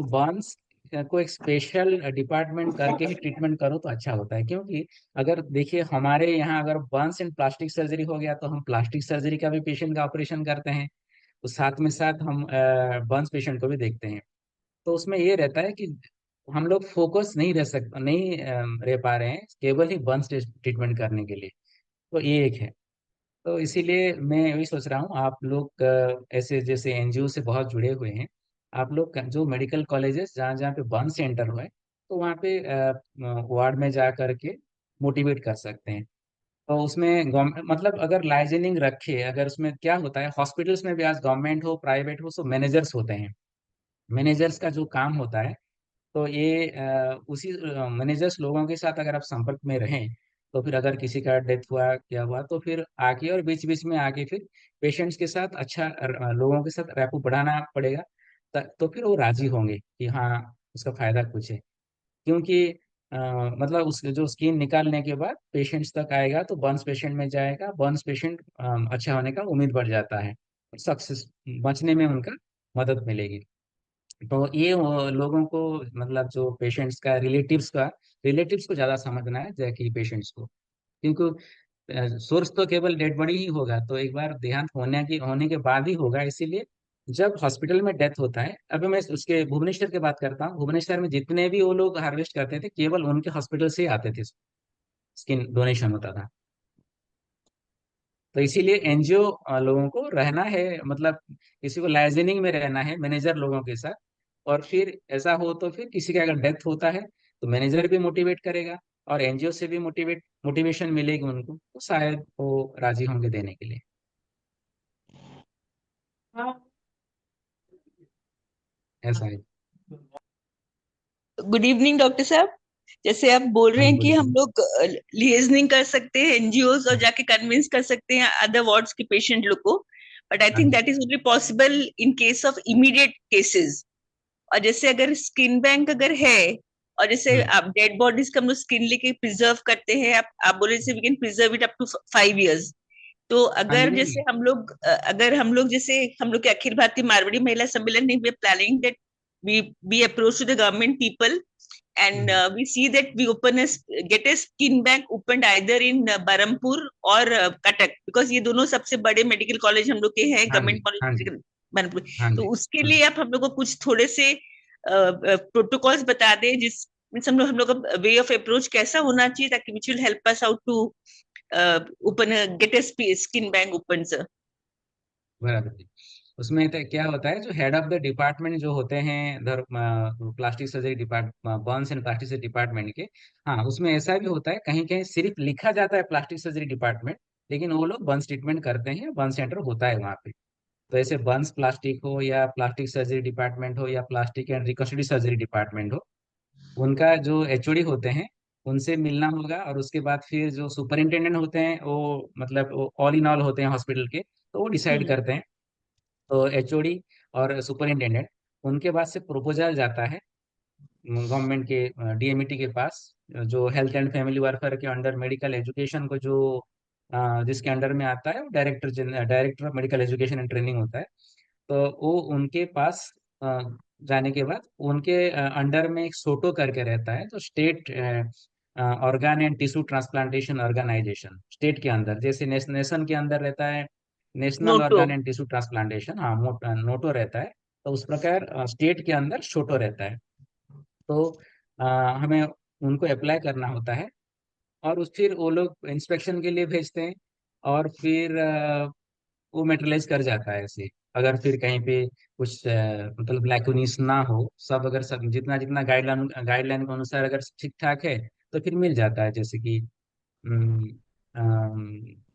बर्न्स को एक स्पेशल डिपार्टमेंट करके ही ट्रीटमेंट करो तो अच्छा होता है। क्योंकि अगर देखिए हमारे यहाँ अगर बर्न्स एंड प्लास्टिक सर्जरी हो गया तो हम प्लास्टिक सर्जरी का भी पेशेंट का ऑपरेशन करते हैं, तो साथ में साथ हम बर्न्स पेशेंट को भी देखते हैं। तो उसमें ये रहता है कि हम लोग फोकस नहीं रह पा रहे हैं केवल ही बर्न्स ट्रीटमेंट करने के लिए। तो ये एक है। तो इसीलिए मैं यही सोच रहा हूँ, आप लोग ऐसे जैसे एनजीओ से बहुत जुड़े हुए हैं, आप लोग जो मेडिकल कॉलेजेस जहाँ जहाँ पे बर्न सेंटर हुए, तो वहाँ पे वार्ड में जा करके मोटिवेट कर सकते हैं। तो उसमें गवर्नमेंट, मतलब अगर लाइजनिंग रखे, अगर उसमें क्या होता है, हॉस्पिटल्स में भी आज गवर्नमेंट हो प्राइवेट हो, सो मैनेजर्स होते हैं। मैनेजर्स का जो काम होता है, तो ये उसी मैनेजर्स लोगों के साथ अगर आप संपर्क में रहें, तो फिर अगर किसी का डेथ हुआ क्या हुआ तो फिर आके और बीच बीच में आके फिर पेशेंट्स के साथ अच्छा लोगों के साथ रैपो बढ़ाना पड़ेगा। तो फिर वो राजी होंगे कि हाँ उसका फायदा कुछ है। क्योंकि अ, मतलब उस जो स्किन निकालने के बाद पेशेंट्स तक आएगा तो बर्न्स पेशेंट में जाएगा, बर्न्स पेशेंट अच्छा होने का उम्मीद बढ़ जाता है, सक्सेस बचने में उनका मदद मिलेगी। तो ये वो लोगों को, मतलब जो पेशेंट्स का रिलेटिव्स को ज्यादा समझना है जैकि पेशेंट्स को। क्योंकि सोर्स तो केवल डेड बॉडी ही होगा, तो एक बार देहांत होने के बाद ही होगा। इसीलिए जब हॉस्पिटल में डेथ होता है, अभी मैं उसके भुवनेश्वर की बात करता हूँ, भुवनेश्वर में जितने भी वो लोग हार्वेस्ट करते थे केवल उनके हॉस्पिटल से ही आते थे, स्किन डोनेशन होता था। तो इसीलिए एनजीओ लोगों को रहना है, मतलब किसी को लाइजनिंग में रहना है मैनेजर लोगों के साथ। और फिर ऐसा हो तो फिर किसी का अगर डेथ होता है तो मैनेजर भी मोटिवेट करेगा और एनजीओ से भी मोटिवेशन मिलेगी उनको, तो शायद वो राजी होंगे देने के लिए। ऐसा है। गुड इवनिंग डॉक्टर साहब। जैसे आप बोल रहे हाँ, हैं गुड कि हम इवनिंग। लोग लिएजनिंग कर सकते हैं एनजीओज और जाके कन्विंस कर सकते हैं अदर वार्ड्स के पेशेंट लोग को, बट आई हाँ थिंक जी। That is only possible in case of immediate cases. और जैसे अगर स्किन बैंक अगर है, और जैसे आप डेड बॉडीज का हम लोग स्किन लेके प्रिजर्व करते हैं, आप बोले जैसे we can preserve it up to 5 years। तो हाँ जी, अगर नहीं। जैसे हम लोग जैसे हम लोग के अखिल भारतीय मारवाड़ी महिला सम्मेलन में we are planning that we approach to the government people and we see that we get a skin bank opened either in Barampur or Cuttack, because ये दोनों सबसे बड़े मेडिकल कॉलेज हम लोग के हैं, हाँ जी, गवर्नमेंट हाँ जी, कॉलेज बरमपुर। हाँ तो जी। उसके लिए आप हम लोग को कुछ थोड़े से प्रोटोकॉल्स बता दे, जिस हम लोग का वे ऑफ अप्रोच कैसा होना चाहिए, ताकि which will help us out to open get a skin bank open sir. बराबर जी। उसमें तो क्या होता है, जो हेड ऑफ द डिपार्टमेंट जो होते हैं plastic surgery department, Burns and plastic surgery department के, हाँ उसमें ऐसा भी होता है, कहीं कहीं सिर्फ लिखा जाता है प्लास्टिक सर्जरी डिपार्टमेंट, लेकिन वो लोग बर्न्स ट्रीटमेंट करते हैं, बर्न सेंटर होता है वहाँ पे। तो ऐसे बर्न्स प्लास्टिक हो या प्लास्टिक सर्जरी डिपार्टमेंट हो या plastic and reconstructive surgery department हो, उनका जो एचओडी होते हैं उनसे मिलना होगा। और उसके बाद फिर जो सुपरिंटेंडेंट होते हैं वो मतलब वो ऑल इन ऑल होते हैं हॉस्पिटल के, तो वो डिसाइड करते हैं। तो एचओडी और सुपरिंटेंडेंट, उनके बाद से प्रपोजल जाता है गवर्नमेंट के डीएमईटी के पास, जो हेल्थ एंड फैमिली वेलफेयर के अंडर मेडिकल एजुकेशन को जो जिसके अंडर में आता है, वो director of medical education and training होता है। तो वो उनके पास जाने के बाद उनके अंडर में एक सोटो करके रहता है, तो state organ and tissue transplantation organisation, state के अंदर, जैसे नेशन के अंदर रहता है national NOTTO. Organ and tissue transplantation, हाँ नोटो रहता है, तो उस प्रकार स्टेट के अंदर छोटो रहता है। तो अ, हमें उनको अप्लाई करना होता है, और फिर वो लोग इंस्पेक्शन के लिए भेजते हैं, और फिर वो मेटेरियलाइज कर जाता है ऐसे। अगर फिर कहीं पे कुछ मतलब लैकुनीस ना हो, सब अगर सब जितना जितना गाइडलाइन के अनुसार अगर ठीक ठाक है, तो फिर मिल जाता है। जैसे कि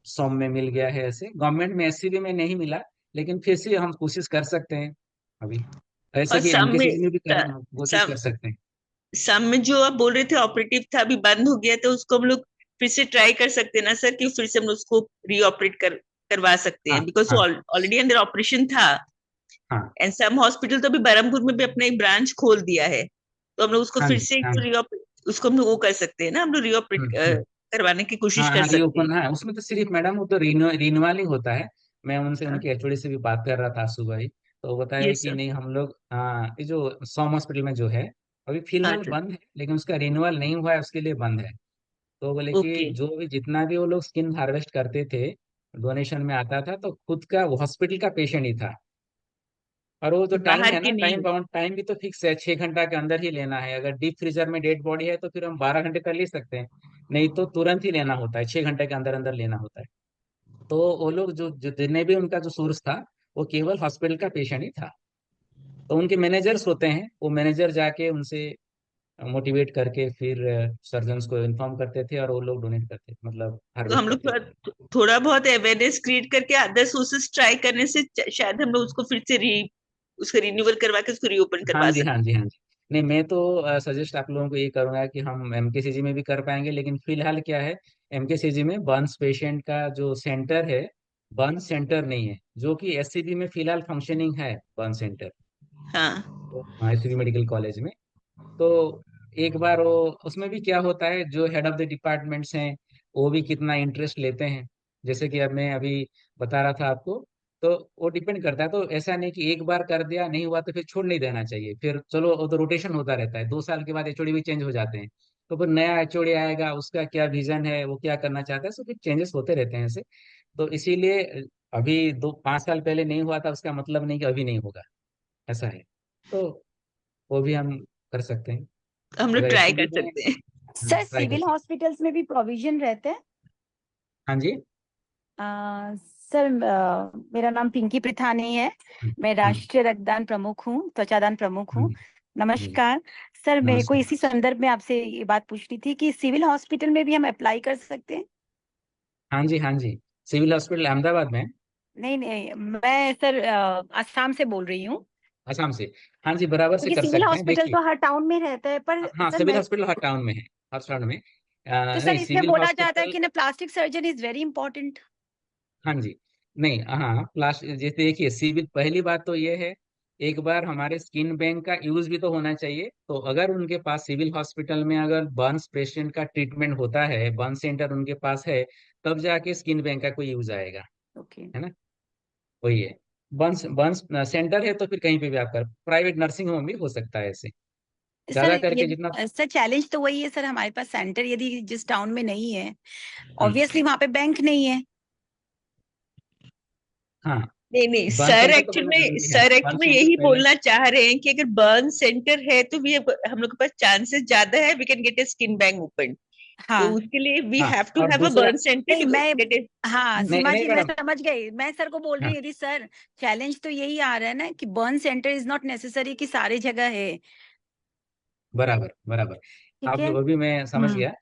सॉम में मिल गया है, ऐसे गवर्नमेंट में एससीबी में नहीं मिला, लेकिन फिर से हम कोशिश कर सकते हैं अभी, ऐसे और कि सम में एमकेसीजी में भी कोशिश कर सकते हैं। सम में जो आप बोल रहे थे ऑपरेटिव था, अभी बंद हो गया, तो उसको हम लोग फिर से ट्राई कर सकते हैं ना सर, कि फिर से हम लोग उसको रीऑपरेट करवा सकते हाँ हैं, बिकॉज हाँ ऑलरेडी अंदर ऑपरेशन था। हाँ एंड सम हॉस्पिटल तो अभी बरहमपुर में भी अपना एक ब्रांच खोल दिया है, तो हम लोग उसको हाँ फिर जी से हाँ जी। उसको हम लोग वो कर सकते हैं ना, हम लोग रीऑपरेट हम्म। करवाने की कोशिश हाँ कर हाँ सकते हैं। रीओपन, हाँ उसमें तो सिर्फ मैडम वो तो रिन्यूअलिंग होता है। मैं उनसे हाँ, उनके एचओडी से भी बात कर रहा था सुबह ही, तो वो बताया ये कि सर। नहीं हम लोग, हाँ ये जो सॉम हॉस्पिटल में जो है अभी हाँ फिलहाल सर। बंद है, लेकिन उसका रिन्यूअल नहीं हुआ है, उसके लिए बंद है। तो बोले कि ओके। जो भी जितना भी वो लोग स्किन हार्वेस्ट करते थे, डोनेशन में आता था, तो खुद का वो हॉस्पिटल का पेशेंट ही था। और वो जो टाइम बाहर है के ना, टाइम नहीं। बाउंड टाइम भी तो फिक्स है, 6 घंटा के अंदर ही लेना है। अगर डीप फ्रीजर में डेड बॉडी है तो फिर हम 12 घंटे कर ले सकते हैं, नहीं तो तुरंत ही लेना होता है, 6 घंटे के अंदर अंदर लेना होता है। तो वो लोग जो जितने भी उनका जो सोर्स था, वो केवल हॉस्पिटल का पेशेंट ही था। तो उनके मैनेजर्स होते हैं, वो मैनेजर जाके उनसे मोटिवेट करके फिर सर्जन्स को इन्फॉर्म करते थे, और वो लोग डोनेट करते, मतलब तो हार्वेस्ट हम लोग करते थे। थोड़ा बहुत अवेयरनेस क्रिएट करके अदर सोर्सेस ट्राई करने से शायद हम लोग उसको फिर से उसका रिन्यूअल करवा के उसको रीओपन हाँ करवा जी हाँ सकते जी हाँ जी। नहीं मैं तो सजेस्ट आप लोगों को ये करूंगा कि हम एमकेसीजी में भी कर पाएंगे, लेकिन फिलहाल क्या है, एमकेसीजी में बर्न्स पेशेंट का जो सेंटर है, बर्न्स सेंटर नहीं है, जो कि एससीबी में फिलहाल फंक्शनिंग है बर्न्स सेंटर, हैं। हाँ। एससीबी मेडिकल कॉलेज में। तो एक बार वो उसमें भी क्या होता है, जो हेड ऑफ द डिपार्टमेंट्स हैं वो भी कितना इंटरेस्ट लेते हैं। जैसे कि अब मैं अभी बता रहा था आपको, तो वो डिपेंड करता है। तो ऐसा नहीं कि एक बार कर दिया नहीं हुआ तो फिर छोड़ नहीं देना चाहिए, फिर चलो वो तो रोटेशन होता रहता है, 2 साल के बाद एचओडी भी चेंज हो जाते हैं। तो फिर नया एचओडी आएगा, उसका क्या विजन है, वो क्या करना चाहता है, सो फिर चेंजेस होते रहते हैं ऐसे। तो इसीलिए अभी 2-5 साल पहले नहीं हुआ था उसका मतलब नहीं कि अभी नहीं होगा, ऐसा है। तो वो भी हम कर सकते हैं हम लोग अगर ट्राई एससीबी कर में। सकते हैं। सर ट्राई कर सिविल सकते हॉस्पिटल्स में भी प्रोविजन रहते हैं? हैं। हाँ जी। सर मेरा नाम पिंकी पृथानी है, मैं हम्म, राष्ट्रीय रक्तदान प्रमुख हूँ, त्वचादान प्रमुख हूँ। हम्म, जी नमस्कार सर, मेरे को नमस्कार। इसी संदर्भ में आपसे ये बात पूछनी थी कि सिविल हॉस्पिटल में भी हम अप्लाई कर सकते हैं? हाँ जी हाँ जी, सिविल हॉस्पिटल अहमदाबाद में है, नहीं नहीं, मैं सर असम से बोल रही हूँ, आसाम से। हाँ जी बराबर से क्योंकि कर सिविल सकते हैं, हॉस्पिटल देखिए। तो हर टाउन में रहता है, पर हाँ सर सिविल मैं, हॉस्पिटल हर टाउन में है, हर टाउन में। तो सर नहीं इसमें सिविल बोला जाता है हॉस्पिटल, कि ना plastic surgeon is very important. हाँ जी, नहीं हाँ प्लास जैसे देखिए, सिविल पहली बात तो ये है, एक बार हमारे स्किन बैंक का यूज भी तो होना चाहिए। तो अगर उनके पास सिविल हॉस्पिटल में अगर बर्न्स पेशेंट का ट्रीटमेंट होता है, बर्न सेंटर उनके पास है, तब जाके स्किन बैंक का कोई यूज आएगा, ओके है ना। वही है, बंस बंस सेंटर है तो फिर कहीं पे भी आप कर, प्राइवेट नर्सिंग होम भी हो सकता है ऐसे, सर, ज्यादा ये करके जितना। सर चैलेंज तो वही है सर, हमारे पास सेंटर यदि जिस टाउन में नहीं है, हम्म, ऑब्वियसली वहां पे बैंक नहीं है। हाँ नहीं बर्न सर, सेंटर तो एक्चुअल पहले में जरूरी है, सर बर्न एक्चुअल में सेंटर यही पहले। बोलना चाह रहे हैं कि अगर बर्न सेंटर है तो भी हम लोग के पास चांसेस ज्यादा है, we can get a skin bank open. तो हाँ उसके लिए वी हाँ, हैव टू और हैव अ दूसरा, बर्न सेंटर नहीं टू मैं गेट ए। हाँ नहीं सीमा नहीं जी मैं मैडम, समझ गई, मैं सर को बोल रही हाँ हूँ यदि सर चैलेंज तो यही आ रहा है ना कि burn centre is not necessary कि सारी जगह है। बराबर बराबर, ठीक आप है। वो भी मैं समझ हम्म। गया।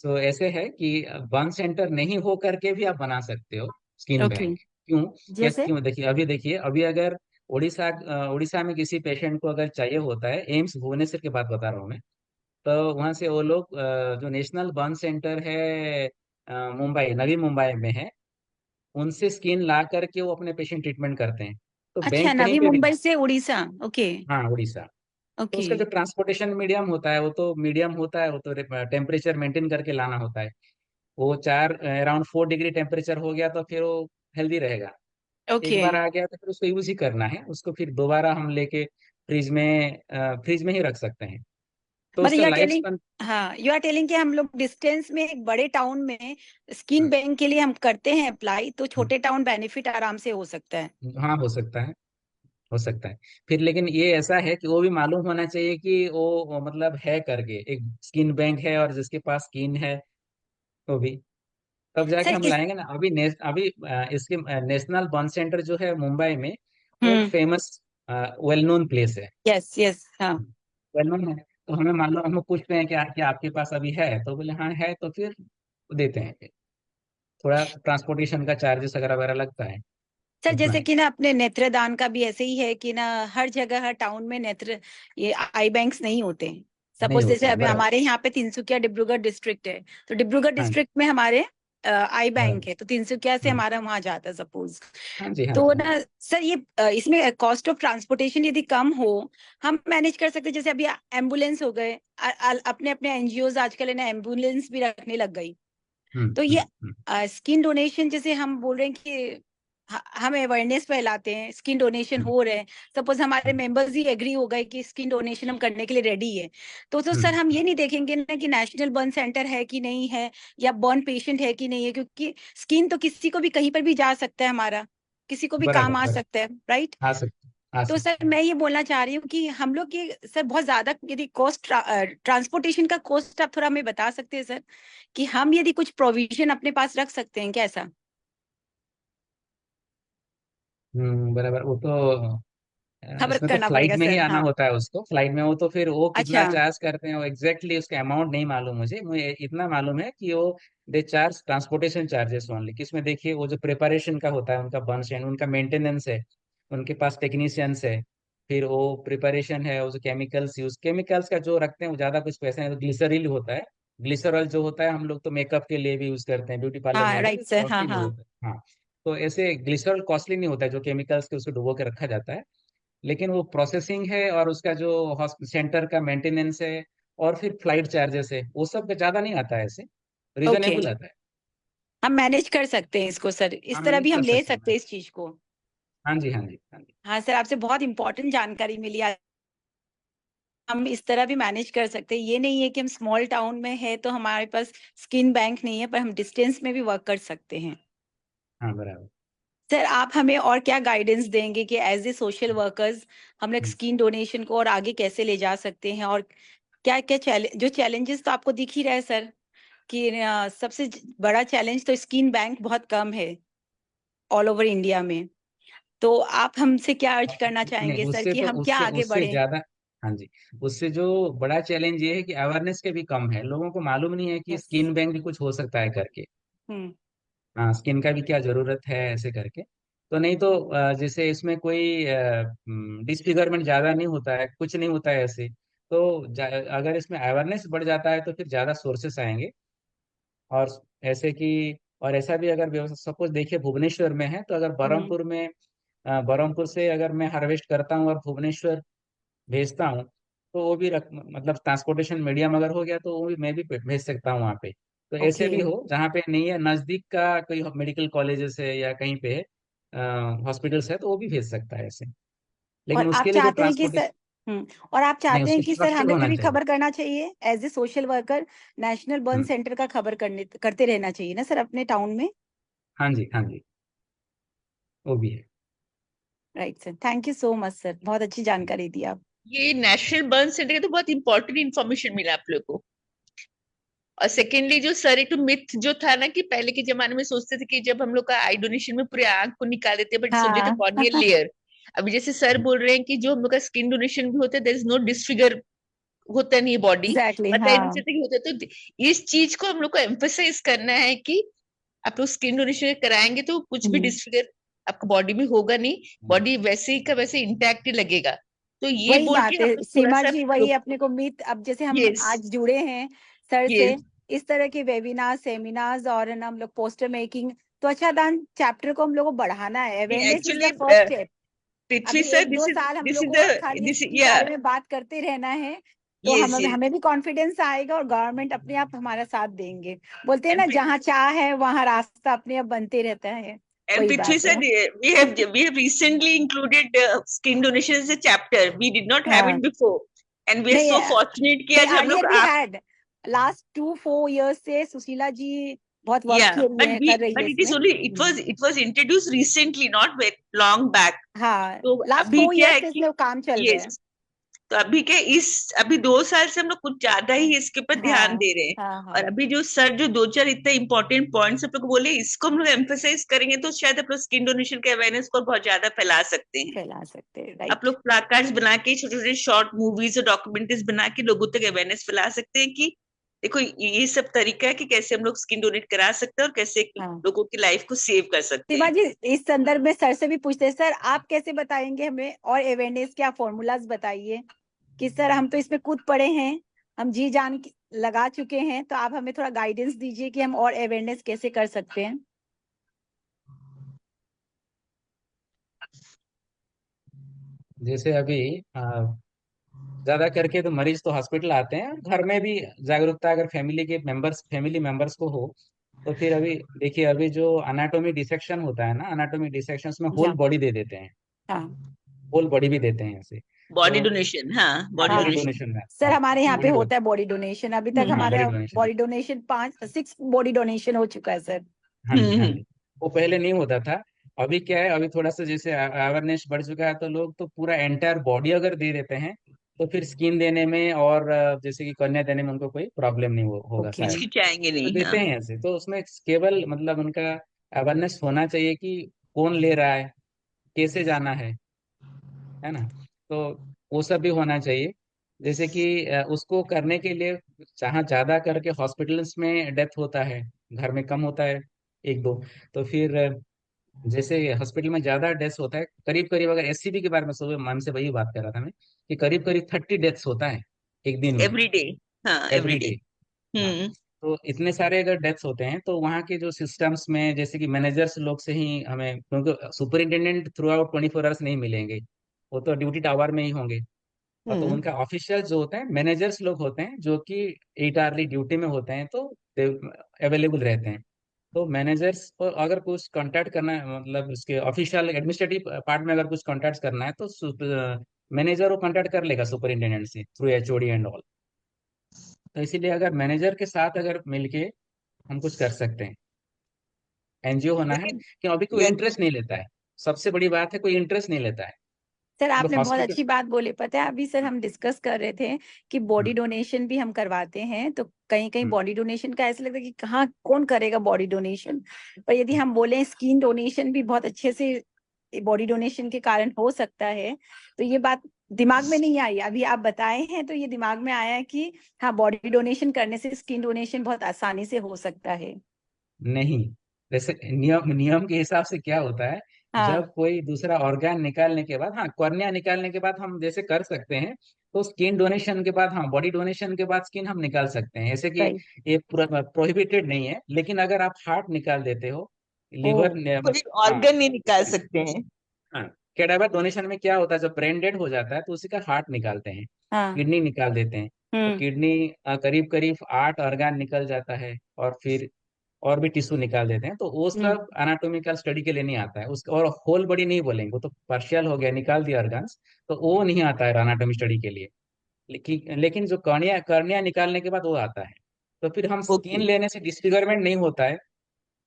तो ऐसे है कि बर्न सेंटर नहीं हो करके भी आप बना सकते हो स्किन ओके। बैंक। क्यों? कैसे? जैसे क्यों? देखिए, देखिए अभी अगर उड़ीसा में किसी पेशेंट को अगर चाहिए होता है, एम्स भुवनेश्वर की बात बता रहा हूँ मैं, तो वहां से वो लोग जो नेशनल बर्न सेंटर है मुंबई, नवी मुंबई में है, उनसे स्किन ला करके वो अपने पेशेंट ट्रीटमेंट करते हैं। तो अच्छा, बैंक कहीं नवी पे भी मुंबई नहीं। से उड़ीसा। ओके। हाँ, उड़ीसा। तो ओके। उसका जो ट्रांसपोर्टेशन मीडियम होता है, वो तो मीडियम होता है, वो तो टेम्परेचर मेंटेन करके लाना होता है। वो चार अराउंड 4 डिग्री टेम्परेचर हो गया तो फिर वो हेल्दी रहेगा। एक ओके। बार आ गया तो फिर उसको यूज ही करना है, उसको फिर दोबारा हम लेके फ्रिज में ही रख सकते हैं। तो मतलब उसका you our life telling, span. हाँ यू आर टेलिंग कि हम लोग डिस्टेंस में एक बड़े टाउन में स्किन बैंक के लिए हम करते हैं अप्लाई, तो छोटे टाउन बेनिफिट आराम से हो सकता है। हाँ, हो सकता है, हो सकता है। फिर लेकिन ये ऐसा है कि वो भी मालूम होना चाहिए कि वो मतलब है करके एक स्किन बैंक है, और जिसके पास स्किन है वो भी, तब जाके सर हम इस लाएंगे ना। अभी इसके नेशनल बर्न सेंटर जो है मुंबई में, वो एक हम्म। फेमस वेल नोन प्लेस है, यस यस हाँ। वेल नोन है। तो हमें मालूम, हम पूछते हैं कि क्या आपके पास अभी है, तो बोले हाँ है, तो फिर देते हैं। फिर थोड़ा ट्रांसपोर्टेशन का चार्जेस वगैरह वगैरह लगता है, सर उतना जैसे ही। कि ना अपने नेत्रदान का भी ऐसे ही है कि ना हर जगह हर टाउन में नेत्र ये आई बैंक्स नहीं होते। नहीं सपोज जैसे होते हैं, अभी बराबर। हमारे यहाँ पे तिनसुकिया डिब्रूगढ़ डिस्ट्रिक्ट है, तो डिब्रूगढ़ हाँ, डिस्ट्रिक्ट में हमारे आई बैंक बराबर। है, तो तिनसुकिया से हम्म, हमारा वहां जाता है सपोज। हाँ जी, हाँ तो जी, हाँ ना जी। सर ये इसमें कॉस्ट ऑफ ट्रांसपोर्टेशन यदि कम हो, हम मैनेज कर सकते हैं। जैसे अभी एम्बुलेंस हो गए, अपने अपने एनजीओज आजकल है ना एम्बुलेंस भी रखने लग गई। तो ये हम्म। स्किन डोनेशन जैसे हम बोल रहे हैं कि हम अवेयरनेस फैलाते हैं, स्किन डोनेशन हम्म, हो रहे हैं। सपोज हमारे हम्म, मेंबर्स ही एग्री हो गए कि स्किन डोनेशन हम करने के लिए रेडी है, तो हम्म, सर हम ये नहीं देखेंगे ना कि नेशनल बर्न सेंटर है कि नहीं है, या बर्न पेशेंट है कि नहीं है, क्योंकि स्किन तो किसी को भी कहीं पर भी जा सकता है, हमारा किसी को भी बराबर काम आ बराबर। सकता है, राइट। आ सकते, आ तो सर सकते हैं। मैं ये बोलना चाह रही हूँ कि हम लोग की सर बहुत ज्यादा यदि कॉस्ट ट्रांसपोर्टेशन का कॉस्ट आप थोड़ा हमें बता सकते हैं सर, कि हम यदि कुछ प्रोविजन अपने पास रख सकते हैं क्या ऐसा। बराबर। वो तो खबर इसमें तो करना फ्लाइट पड़ेगा में ही सर, आना हाँ। होता है उसको, फ्लाइट में। वो तो फिर वो कितना अच्छा। चार्ज करते हैं, वो एग्जैक्टली उसका अमाउंट नहीं मालूम मुझे। मुझे इतना मालूम है कि वो they charge transportation charges only. किसमें देखिए, वो जो प्रिपरेशन का होता है उनका बर्न स्टैंड, उनका मेंटेनेंस है, उनके पास टेक्नीशियंस है, फिर वो प्रिपरेशन है, वो जो केमिकल्स का जो रखते हैं वो ज्यादा कुछ पैसा नहीं। तो ग्लिसरीन होता है, ग्लिसरॉल जो होता है, हम लोग तो मेकअप के लिए भी यूज करते हैं, ब्यूटी पार्लर में हाँ होता है, राइट सर, हाँ कॉस्टली नहीं हाँ। होता है। हाँ, तो ऐसे ग्लिसरॉल कॉस्टली नहीं होता है, जो केमिकल्स के उसको डुबो के रखा जाता है। लेकिन वो प्रोसेसिंग है, और उसका जो सेंटर का मेंटेनेंस है, और फिर फ्लाइट चार्जेस है, वो सब का ज्यादा नहीं आता है ऐसे, ओके, रीजनेबल आता है। हम मैनेज कर सकते हैं इसको सर, हाँ, इस तरह मैनेज भी कर हम ले सकते सकते हैं। हैं इस चीज को। हाँ जी, हाँ जी, हाँ जी। हाँ सर, आपसे बहुत इंपॉर्टेंट जानकारी मिली आज। हम इस तरह भी मैनेज कर सकते हैं, ये नहीं है कि हम स्मॉल टाउन में है तो हमारे पास स्किन बैंक नहीं है, पर हम डिस्टेंस में भी वर्क कर सकते हैं। हाँ, बराबर। सर आप हमें और क्या गाइडेंस देंगे कि एज ए सोशल वर्कर्स हम लोग हम्म, स्किन डोनेशन को और आगे कैसे ले जा सकते हैं, और क्या क्या जो चैलेंजेस तो आपको दिख ही रहा है सर, कि सबसे बड़ा चैलेंज तो स्किन बैंक बहुत कम है ऑल ओवर इंडिया में। तो आप हमसे क्या अर्ज करना नहीं, चाहेंगे सर उससे कि तो हम क्या उससे आगे उससे बढ़े। ज्यादा। हाँ जी, उससे जो बड़ा चैलेंज ये है कि अवेयरनेस के भी कम है, लोगों को मालूम नहीं है कि यस। स्किन बैंक भी कुछ हो सकता है करके। हम्म। हाँ, स्किन का भी क्या जरूरत है ऐसे करके। तो नहीं तो जैसे इसमें कोई डिसफिगरमेंट ज्यादा नहीं होता है, कुछ नहीं होता है ऐसे। तो अगर इसमें अवेयरनेस बढ़ जाता है तो फिर ज्यादा सोर्सेस आएंगे। और ऐसे कि, और ऐसा भी अगर व्यवस्था, सपोज देखिए भुवनेश्वर में है, तो अगर हम्म। बरहमपुर में बरहमपुर से अगर मैं हार्वेस्ट करता हूँ और भुवनेश्वर भेजता हूँ, तो वो भी मतलब ट्रांसपोर्टेशन मीडियम अगर हो गया तो वो भी मैं भी भेज सकता हूँ वहाँ पे। तो ऐसे ओके। भी हो, जहाँ पे नहीं है, नजदीक का कोई मेडिकल कॉलेजेस है या कहीं पे हॉस्पिटल्स है, तो वो भी भेज सकता है ऐसे। और लेकिन आप उसके लिए जो चाहते हैं कि ट्रांसपोर्टेशन, सर और आप नहीं, चाहते हैं उसको कि सर स्ट्रक्चर हमें होना भी चाहिए। खबर करना चाहिए as a social worker, national burn hmm, centre का खबर करते रहना चाहिए ना सर अपने टाउन में। हाँ जी, हाँ जी, वो भी है। Right sir, thank you so much sir, बहुत अच्छी जानकारी दी आप। ये नेशनल बर्न सेंटर का तो बहुत इंपॉर्टेंट इन्फॉर्मेशन मिला आप लोग को। और सेकेंडली जो सर एक मिथ जो था ना कि पहले के जमाने में सोचते थे कि जब हम लोग का आई डोनेशन में पूरे आंख को निकाल देते हैं, बट समझे तो हाँ कॉर्नियल लेयर। अभी जैसे सर बोल रहे हैं कि जो हम लोग का स्किन डोनेशन भी होता है, देयर इज नो डिसफिगर होता नहीं बॉडी, एग्जैक्टली, पता ही नहीं हाँ चलता कि होता है। तो इस चीज को हम लोग को एम्फोसाइज करना है कि आप लोग स्किन डोनेशन कराएंगे तो कुछ भी डिसफिगर आपका बॉडी में होगा नहीं, बॉडी वैसे ही का वैसे इंटैक्ट ही लगेगा। तो ये वही बोल बात के हम है लोग थोड़ा सीमा सा जी, वही अपने को मिथ, अब जैसे हम यस आज जुड़े हैं सर से, यस इस तरह के वेबिनार सेमिनार्स और है ना हम लोग पोस्टर मेकिंग, त्वचा दान चैप्टर को हम लोग को बढ़ाना है, awareness is the actually first step. Prithvi अभी सर, 1-2 साल हम दिस लोग इज को खाली दिस इसके या बारे में बात करते रहना है, तो यस हमें यस हमें भी कॉन्फिडेंस आएगा और गवर्नमेंट अपने आप हमारा साथ देंगे। बोलते हैं ना, जहाँ चाह है वहाँ रास्ता अपने आप बनते रहता है, And वही Prithvi बात sir, है। we have recently included skin donation as a chapter. We did not have हाँ it before, and we are नहीं, so fortunate कि नहीं आज हम लोग अर्लियर वी आप हैड, लास्ट 2-4 इयर्स से सुशीला जी बहुत वर्क yeah, किए हुए हैं, कर रही but है it is इसमें। only it was introduced recently, not very long back. हाँ, तो लास्ट अभी 4 क्या इयर्स है से कि इसमें काम चल रहे हैं। yes, तो अभी क्या अभी 2 साल से हम लोग कुछ ज्यादा ही इसके ऊपर ध्यान हाँ दे रहे हैं। हाँ और हाँ, अभी जो सर जो 2-4 इतने इंपॉर्टेंट पॉइंट्स आप लोग बोले, इसको हम लोग एम्फोसाइज करेंगे तो शायद आप लोग स्किन डोनेशन के अवेयरनेस को बहुत ज्यादा फैला सकते हैं। फैला सकते हैं, आप राइट। लोग प्लाकार्ड्स बना के छोटे छोटे शॉर्ट मूवीज और डॉक्यूमेंट्रीज बना के लोगों तक अवेयरनेस फैला सकते हैं कि देखो ये सब तरीका है कि कैसे हम लोग स्किन डोनेट करा सकते हैं और कैसे हाँ लोगों की लाइफ को सेव कर सकते सीमा हैं। जी, इस संदर्भ में सर से भी पूछते हैं, सर आप कैसे बताएंगे हमें और अवेयरनेस, क्या फॉर्मूलाज बताइए कि सर हम तो इसमें कूद पड़े हैं, हम जी जान लगा चुके हैं, तो आप हमें थोड़ा गाइडेंस दीजिए कि हम और अवेयरनेस कैसे कर सकते हैं। जैसे अभी ज्यादा करके तो मरीज तो हॉस्पिटल आते हैं, घर में भी जागरूकता अगर फैमिली मेंबर्स को हो तो फिर अभी देखिए, अभी जो अनाटोमी डिसेक्शन होता है ना, अनाटोमी डिसेक्शन में होल हाँ बॉडी दे देते हैं, हाँ होल बॉडी भी देते हैं ऐसे। बॉडी तो डोनेशन, हाँ बॉडी हाँ बॉडी डोनेशन। डोनेशन में, सर, हाँ हमारे यहाँ पे बॉडी होता है बॉडी डोनेशन, अभी तक हाँ हमारे body donation, body donation 6 body donation हो चुका है सर। हाँ जी हाँ हम्म। जी। वो पहले नहीं होता था, अभी क्या है, अभी थोड़ा सा जैसे अवेयरनेस बढ़ चुका है, तो लोग तो पूरा एंटायर बॉडी अगर दे देते हैं तो फिर स्किन देने में और जैसे कि कन्या देने में उनको कोई प्रॉब्लम नहीं होगा ओके, शायद। हिचकिचाएंगे तो नहीं, देते हाँ। हैं ऐसे, तो उसमें केवल मतलब उनका अवेयरनेस होना चाहिए कि कौन ले रहा है, कैसे जाना है ना। तो वो सब भी होना चाहिए। जैसे कि उसको करने के लिए जहाँ ज्यादा करके हॉस्पिटल्स में डेथ होता है, घर में कम होता है एक दो, तो फिर जैसे हॉस्पिटल में ज्यादा डेथ्स होता है, करीब करीब अगर एससीबी के बारे में सुबह मन से वही बात कर रहा था मैं, कि करीब करीब 30 डेथ्स होता है एक दिन में, एवरी डे, हाँ एवरी एवरी डे। डे। हाँ, हम्म तो इतने सारे अगर डेथ्स होते हैं तो वहाँ के जो सिस्टम्स में जैसे कि मैनेजर्स लोग से ही हमें, क्योंकि सुपरिंटेंडेंट थ्रू आउट 24 आवर्स नहीं मिलेंगे, वो तो ड्यूटी टावर में ही होंगे। और तो हम्म उनका ऑफिशियल जो होते हैं मैनेजर्स लोग होते हैं जो कि 8 आवर्ली ड्यूटी में होते हैं, तो अवेलेबल रहते हैं। तो मैनेजर्स को अगर कुछ कांटेक्ट करना है, मतलब उसके ऑफिशियल एडमिनिस्ट्रेटिव पार्ट में अगर कुछ कांटेक्ट करना है, तो मैनेजर वो कांटेक्ट कर लेगा सुपरिंटेंडेंट से थ्रू एचओडी एंड ऑल। तो इसीलिए अगर मैनेजर के साथ अगर मिलके हम कुछ कर सकते हैं, एनजीओ होना है, लेकिन कि अभी कोई इंटरेस्ट नहीं लेता है, सबसे बड़ी बात है कोई इंटरेस्ट नहीं लेता है। सर मतलब आपने बहुत हॉस्पिटल, अच्छी बात बोली, पता है अभी सर हम डिस्कस कर रहे थे कि बॉडी डोनेशन भी हम करवाते हैं, तो कहीं कहीं बॉडी डोनेशन का ऐसा लगता है कि कहाँ कौन करेगा बॉडी डोनेशन, पर यदि हम बोले स्किन डोनेशन भी बहुत अच्छे से बॉडी डोनेशन के कारण हो सकता है, तो ये बात दिमाग में नहीं आई, अभी आप बताए हैं तो ये दिमाग में आया कि हाँ, बॉडी डोनेशन करने से स्किन डोनेशन बहुत आसानी से हो सकता है। नहीं, जैसे नियम नियम के हिसाब से क्या होता है, हाँ जब कोई दूसरा ऑर्गन निकालने के बाद, हाँ कॉर्निया निकालने के बाद हम जैसे कर सकते हैं, तो स्किन डोनेशन के बाद, हाँ बॉडी डोनेशन के बाद स्किन हम निकाल सकते हैं, ऐसे कि राइट। ये प्रोहिबिटेड नहीं है। लेकिन अगर आप हार्ट निकाल देते हो, ओ, लिवर, पूरी हाँ ऑर्गन नहीं निकाल सकते हैं। हाँ, कैडावर डोनेशन में क्या होता है, जब ब्रेन डेड हो जाता है तो उसी का हार्ट निकालते हैं, हाँ किडनी निकाल देते हैं। तो हम्म किडनी करीब करीब 8 ऑर्गन निकल जाता है, और फिर और भी टिश्यू निकाल देते हैं, तो वो हम्म सब एनाटोमिकल स्टडी के लिए नहीं आता है उसका। और होल बॉडी नहीं बोलेंगे, वो तो पार्शियल हो गया, निकाल दिया ऑर्गन्स, तो वो नहीं आता है एनाटोमी स्टडी के लिए। लेकिन जो कर्निया कर्निया निकालने के बाद वो आता है। तो फिर हम स्किन ओके। लेने से डिस्फिगरमेंट नहीं होता है,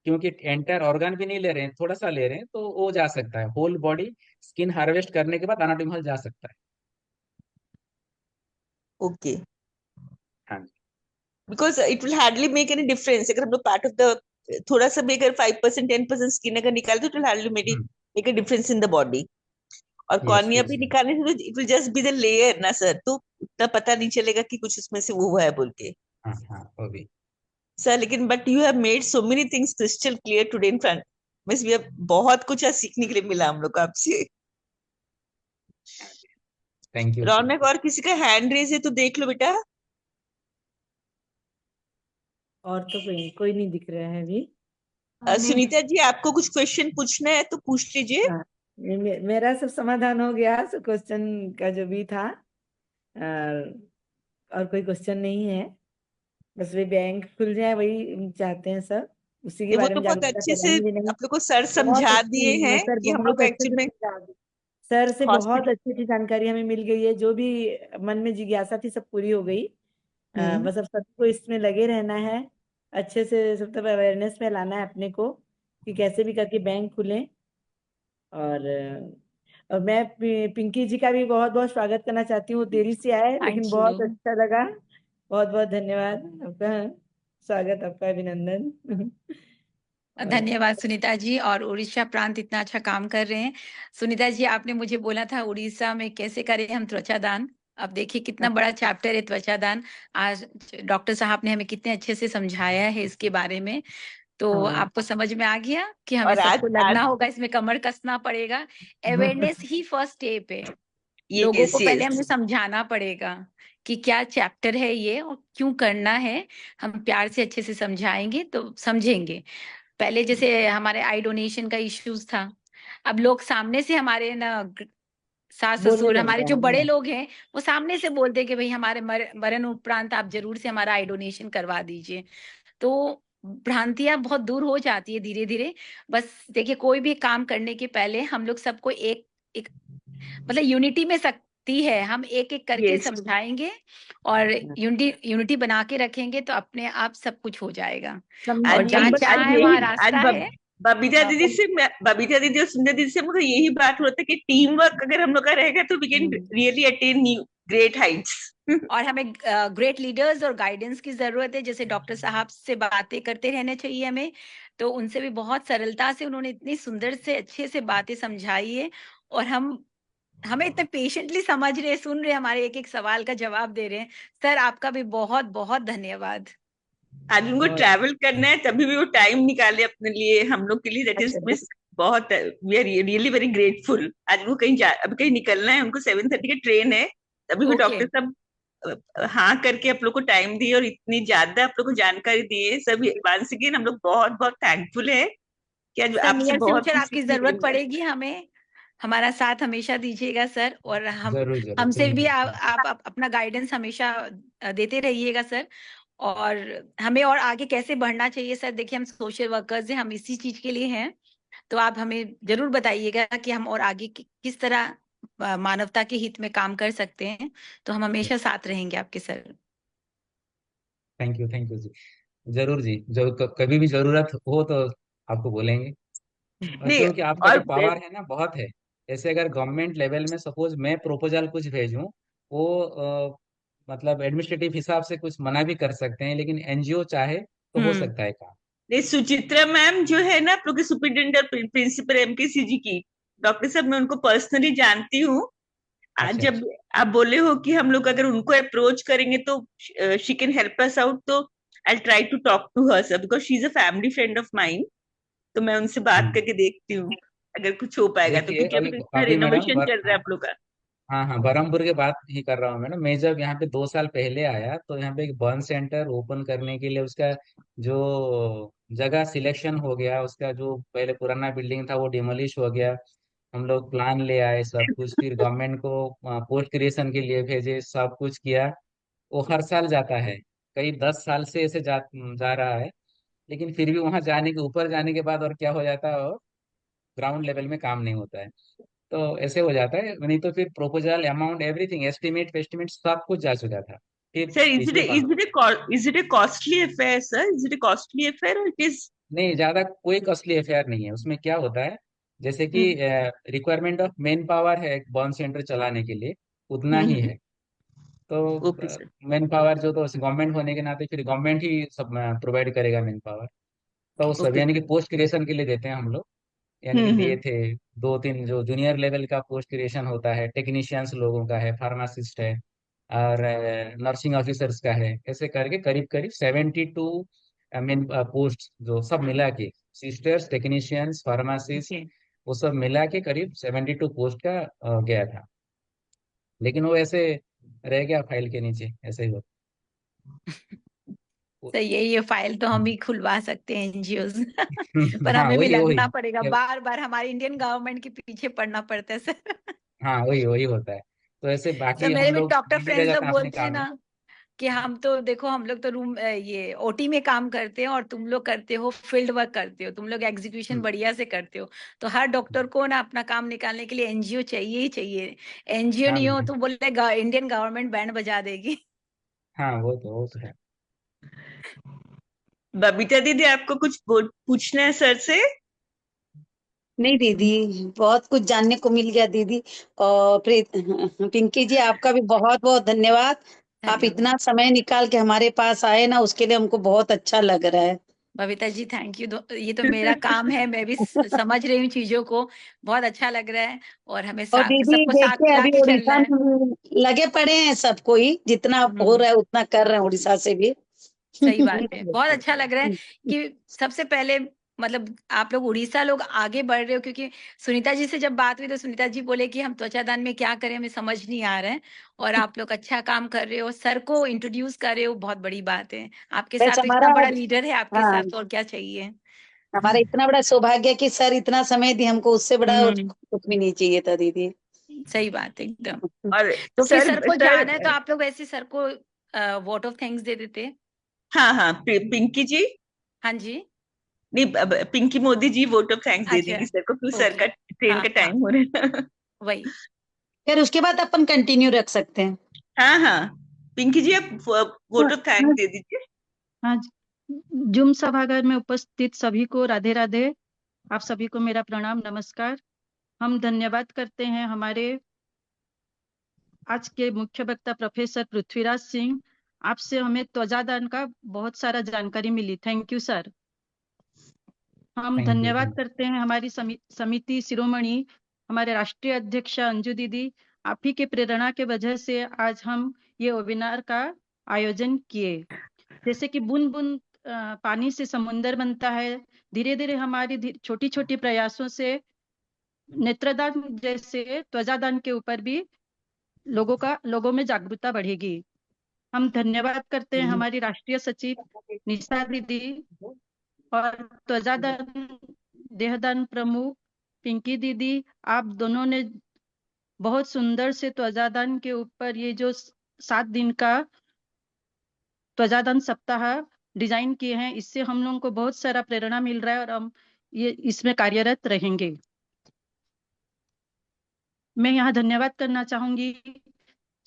क्योंकि एंटायर ऑर्गन भी नहीं ले रहे हैं, थोड़ा सा ले रहे हैं, तो वो जा सकता है। होल बॉडी स्किन हार्वेस्ट करने के बाद एनाटॉमी हॉल जा सकता है। ओके, हाँ जी। Because it will hardly make any difference अगर हम लोग पार्ट ऑफ द थोड़ा सा भी अगर 5% 10% स्किन अगर निकाले तो it will hardly make a difference in the body. और यस कॉर्निया यस भी निकालने से तो it will just be the layer ना सर, तो उतना पता नहीं चलेगा कि कुछ उसमें से वो हुआ है बोल के हाँ हाँ वो भी। सर। लेकिन but you have made so many things crystal clear today in front means we have बहुत कुछ आज सीखने के लिए मिला हम लोग को आपसे। Thank you. रौनक और किसी का हैंड रेज है तो देख लो बेटा। और तो कोई नहीं दिख रहा है अभी। सुनीता जी आपको कुछ क्वेश्चन पूछना है तो पूछ लीजिए। हाँ, मेरा सब समाधान हो गया सब क्वेश्चन का जो भी था। और कोई क्वेश्चन नहीं है, बस वे बैंक खुल जाए वही चाहते हैं सब, उसी के वो बारे तो में बहुत जागरूकता अच्छे से फैलाएंगे भी नहीं। आप लोग को सर बहुत समझा दिए अच्छी हैं सर, कि हम लोग बहुत को अच्छे एक्चुअल से में समझा दी। सर से बहुत हॉस्पिटल। अच्छी अच्छी जानकारी हमें मिल गई है, जो भी मन में जिज्ञासा थी सब पूरी हो गई। बस अब सबको इसमें लगे रहना है, अच्छे से सब तब अवेयरनेस में लाना है अपने को कि कैसे भी करके बैंक खुलें। और मैं पिंकी जी का भी बहुत बहुत स्वागत करना चाहती हूँ, देरी से आए लेकिन थैंक बहुत यू। अच्छा लगा। बहुत बहुत धन्यवाद आपका, स्वागत आपका, अभिनंदन। और धन्यवाद सुनीता जी। और उड़ीसा प्रांत इतना अच्छा काम कर रहे हैं। सुनीता जी आपने मुझे बोला था उड़ीसा में कैसे करें हम त्वचा दान। अब देखिए कितना बड़ा चैप्टर है त्वचा दान। आज डॉक्टर साहब ने हमें कितने अच्छे से समझाया है इसके बारे में। तो हाँ, आपको समझ में आ गया कि हमें और आज सबको लगना होगा, इसमें कमर कसना पड़ेगा। अवेयरनेस ही फर्स्ट स्टेप है। लोगों को यस पहले यस हमें समझाना पड़ेगा कि क्या चैप्टर है ये और क्यों करना है। हम प्यार से अच्छे से समझाएंगे तो समझेंगे। पहले जैसे हमारे आई डोनेशन का इश्यूज था, अब लोग सामने से हमारे ना सास बोलने ससुर लग हमारे गए जो बड़े हैं। लोग हैं वो सामने से बोलते हैं कि भाई हमारे मरण उपरांत आप जरूर से हमारा आई डोनेशन करवा दीजिए। तो भ्रांतियां बहुत दूर हो जाती है धीरे धीरे। बस देखिए कोई भी काम करने के पहले हम लोग सबको एक एक मतलब यूनिटी में शक्ति है, हम एक एक करके यस। समझाएंगे और यूनिटी यूनिटी बना के रखेंगे तो अपने आप सब कुछ हो जाएगा। आज और जहाँ आज चाह है यही वहाँ रास्ता है। बबीता हाँ, दीदी से बबीता दीदी और सुंदर दीदी से हम लोग का यही बात होता है कि टीम वर्क अगर हम लोग का रहेगा तो we can really attain new great heights. और हमें ग्रेट लीडर्स और गाइडेंस की जरूरत है। जैसे डॉक्टर साहब से बातें करते रहने चाहिए हमें, तो उनसे भी बहुत सरलता से उन्होंने इतनी सुंदर से अच्छे से बातें समझाई है। और हमें इतने पेशेंटली समझ रहे, सुन रहे, हमारे एक एक सवाल का जवाब दे रहे हैं। सर आपका भी बहुत बहुत धन्यवाद। आज उनको और ट्रैवल करना है तभी भी वो टाइम निकाले अपने लिए हम लोग के लिए, दैट इज अच्छा, मिस बहुत we are really very grateful. आज उनको अभी कहीं निकलना है, उनको 7:30 की ट्रेन है, तभी भी ओके डॉक्टर साहब हाँ करके आप लोग को टाइम दिए और इतनी ज्यादा आप लोग को जानकारी दिए सब। वंस अगेन हम लोग बहुत बहुत थैंकफुल है कि आज सर, आपसे नियर बहुत फ्यूचर कुछ आपकी सीखने के लिए जरूरत मिला। पड़ेगी हमें, हमारा साथ हमेशा दीजिएगा सर। और जरूर जरूर। हमसे थैंक भी यू। आप अपना गाइडेंस हमेशा देते रहिएगा सर। और हमें और आगे कैसे बढ़ना चाहिए सर, देखिए हम सोशल वर्कर्स हैं, हम इसी चीज के लिए हैं। तो आप हमें जरूर बताइएगा कि हम और आगे किस तरह मानवता के हित में काम कर सकते हैं। तो हम हमेशा साथ रहेंगे आपके सर। थैंक यू जी। जरूर जी, जो कभी भी जरूरत हो तो आपको बोलेंगे। नहीं क्योंकि आपका और जो पावर है ना बहुत है। जैसे अगर गवर्नमेंट लेवल में सपोज मैं प्रपोजल कुछ भेजूं, वो मतलब एडमिनिस्ट्रेटिव हिसाब से कुछ मना भी कर सकते हैं, लेकिन एनजीओ चाहे तो हो सकता है काम। नहीं, सुचित्रा मैम जो है ना आप लोग की सुपरिटेंडेंट और प्रिंसिपल एमकेसीजी की, डॉक्टर साहब मैं उनको पर्सनली जानती हूँ। आज अच्छा जब अच्छा। आप बोले हो कि हम लोग अगर उनको अप्रोच करेंगे तो she can help us out, तो I try to talk to her sir because she is a family friend of mine. तो मैं उनसे बात हम्म। करके देखती हूँ अगर कुछ हो पाएगा तो, देखिए क्योंकि अभी अभी तो इतना अभी मैडम रेनोवेशन चल रहा है आप लोग का। हाँ हाँ, बरहमपुर की बात ही कर रहा हूँ मैडम। मैं जब यहाँ पे 2 साल पहले आया तो यहाँ पे एक बर्न सेंटर ओपन करने के लिए उसका जो जगह सिलेक्शन हो गया, उसका जो पहले पुराना बिल्डिंग था वो डिमोलिश हो गया। हम लोग प्लान ले आए सब कुछ, फिर गवर्नमेंट को पोस्ट क्रिएशन के लिए भेजे, सब कुछ किया। वो हर साल जाता है, कई 10 साल से ऐसे जा रहा है। लेकिन फिर भी वहां जाने के ऊपर जाने के बाद और क्या हो जाता है, ग्राउंड लेवल में काम नहीं होता है। तो ऐसे हो जाता है, नहीं तो फिर प्रोपोजल अमाउंट एवरीथिंग एस्टिमेट फेस्टिमेट सब कुछ जा चुका था। फिर सर पिछले 5 is it A costly affair sir, is it A costly affair और इट इज नहीं, ज्यादा कोई कॉस्टली अफेयर नहीं है। उसमें क्या होता है, जैसे कि रिक्वायरमेंट ऑफ मेन पावर है एक बर्न सेंटर चलाने के लिए, उतना ही है। तो ओके सर। मेन पावर जो, तो गवर्नमेंट होने के नाते फिर गवर्नमेंट ही सब प्रोवाइड करेगा मेन पावर। तो वो सब ओके यानी कि सर। पोस्ट क्रिएशन के लिए देते हैं हम लोग। यानी कि दिए हम्म। थे दो तीन, जो जूनियर लेवल का पोस्ट क्रिएशन होता है, टेक्नीशियंस लोगों का है, फार्मासिस्ट है, और नर्सिंग ऑफिसर्स का है, ऐसे करके करीब करीब 72 मेन पोस्ट जो सब मिला के, सिस्टर्स, टेक्नीशियंस, फार्मासिस्ट, ओके। वो सब मिला के करीब 72 पोस्ट का गया था। लेकिन वो ऐसे रह गया फाइल के नीचे, ऐसे ही हो। तो ये फाइल तो हम ही खुलवा सकते हैं एनजीओ पर हाँ, हमें भी वही वही। लगना पड़ेगा, बार बार हमारे इंडियन गवर्नमेंट के पीछे पड़ना पड़ता है सर। हाँ, वही वही होता है। तो ऐसे सर बाकी हम मेरे भी लोग डॉक्टर बिजी रह फ्रेंड्स जाते लोग हैं अपने बोलते हैं काम में। ना कि हम तो देखो, हम लोग तो रूम ये ओटी में काम करते हैं और तुम लोग करते हो फील्ड वर्क करते हो, तुम लोग एग्जीक्यूशन बढ़िया से करते हो। तो हर डॉक्टर को ना अपना काम निकालने के लिए एनजीओ चाहिए ही चाहिए। एनजीओ हाँ नहीं हो तो बोलेगा इंडियन गवर्नमेंट बैंड बजा देगी। हाँ, वो तो है। बबीता दीदी, आपको कुछ पूछना है सर से? नहीं दीदी, बहुत कुछ जानने को मिल गया दीदी। और पिंकी जी, आपका भी बहुत बहुत धन्यवाद। आप धन्यवाद इतना समय निकाल के हमारे पास आए ना, उसके लिए हमको बहुत अच्छा लग रहा है। Babita ji, thank you. ये तो मेरा काम है, मैं भी समझ रही हूँ चीजों को, बहुत अच्छा लग रहा है। और हमें और दीदी सबको साथ देखिए, मिला अभी के चलना उड़ीसा है। में लगे पड़े हैं सब कोई, जितना हो रहा है उतना कर रहे हैं उड़ीसा से भी। सही बात है, बहुत अच्छा लग रहा है कि सबसे पहले मतलब आप लोग उड़ीसा लोग आगे बढ़ रहे हो। क्योंकि सुनीता जी से जब बात हुई तो सुनीता जी बोले कि हम त्वचादान में क्या करें, हमें समझ नहीं आ रहा है, और आप लोग अच्छा काम कर रहे हो, सर को इंट्रोड्यूस कर रहे हो, बहुत बड़ी बात है। आपके बस साथ तो हमारा, इतना बड़ा लीडर है आपके हाँ, साथ, तो और क्या चाहिए। हमारा इतना बड़ा सौभाग्य कि सर इतना समय दिए हमको, उससे बड़ा और कुछ भी नहीं चाहिए था दीदी। सही बात है एकदम। और तो फिर सर को सर, जाना है तो आप लोग ऐसे सर को वोट ऑफ थैंक्स दे देते। हाँ हाँ, पिंकी जी, हाँ जी। नहीं Pinky Modi ji vote of thanks दे अच्छा, देगी सर को, क्योंकि सर ओके। का ट्रेन हाँ का हाँ, टाइम हो रहा है। वही। फिर उसके बाद अपन कंटिन्यू रख सकते हैं। हाँ हाँ, पिंकी जी आप वोट ऑफ थैंक्स दे दीजिए। हाँ जी। जूम सभागार में उपस्थित सभी को राधे राधे। आप सभी को मेरा प्रणाम, नमस्कार। हम धन्यवाद करते हैं हमारे आज के मुख्य वक्ता प्रोफेसर पृथ्वीराज सिंह। आपसे हमें त्वचादान का बहुत सारा जानकारी मिली, थैंक यू सर। हम थैंक यू। धन्यवाद करते हैं हमारी समिति शिरोमणि, हमारे राष्ट्रीय अध्यक्ष अंजू दीदी। आप ही के प्रेरणा के वजह से आज हम ये वेबिनार का आयोजन किए। जैसे कि बूंद बूंद पानी से समुंदर बनता है, धीरे धीरे हमारी छोटी छोटी प्रयासों से नेत्रदान जैसे त्वचादान के ऊपर भी लोगों में जागरूकता बढ़ेगी। हम धन्यवाद करते हैं हमारी राष्ट्रीय सचिव निशा दीदी और त्वचादान देहदान प्रमुख पिंकी दीदी। आप दोनों ने बहुत सुंदर से त्वचादान के ऊपर ये जो 7 दिन का त्वचादान सप्ताह डिजाइन किए हैं, इससे हम लोगों को बहुत सारा प्रेरणा मिल रहा है और हम ये इसमें कार्यरत रहेंगे। मैं यहाँ धन्यवाद करना चाहूंगी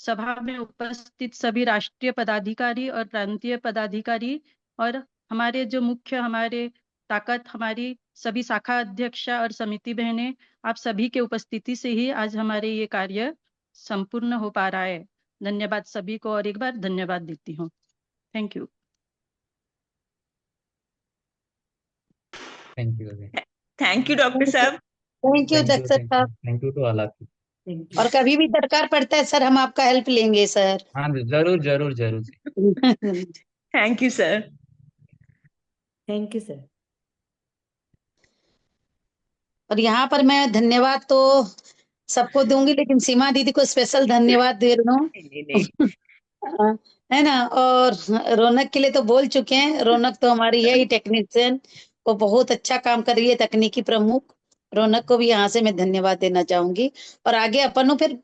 सभा में उपस्थित सभी राष्ट्रीय पदाधिकारी और प्रांतीय पदाधिकारी और हमारे जो मुख्य हमारे ताकत हमारी सभी शाखा अध्यक्षा और समिति बहनें, आप सभी के उपस्थिति से ही आज हमारे ये कार्य संपूर्ण हो पा रहा है। धन्यवाद सभी को, और एक बार धन्यवाद देती हूँ। Thank you. Thank you. Thank you doctor साहब। थैंक यू डॉक्टर साहब। Thank you to all of you. और कभी भी दरकार पड़ता है सर, हम आपका हेल्प लेंगे सर। हाँ जी, जरूर जरूर जरूर। Thank you sir. Thank you sir. और यहाँ पर मैं धन्यवाद तो सबको दूंगी, लेकिन सीमा दीदी को स्पेशल धन्यवाद दे रही हूँ। है ना। और रौनक के लिए तो बोल चुके हैं, रौनक तो हमारी है ही टेक्नीशियन, वो बहुत अच्छा काम कर रही है, तकनीकी प्रमुख। रौनक को भी यहाँ से मैं धन्यवाद देना चाहूंगी। और आगे अपन फिर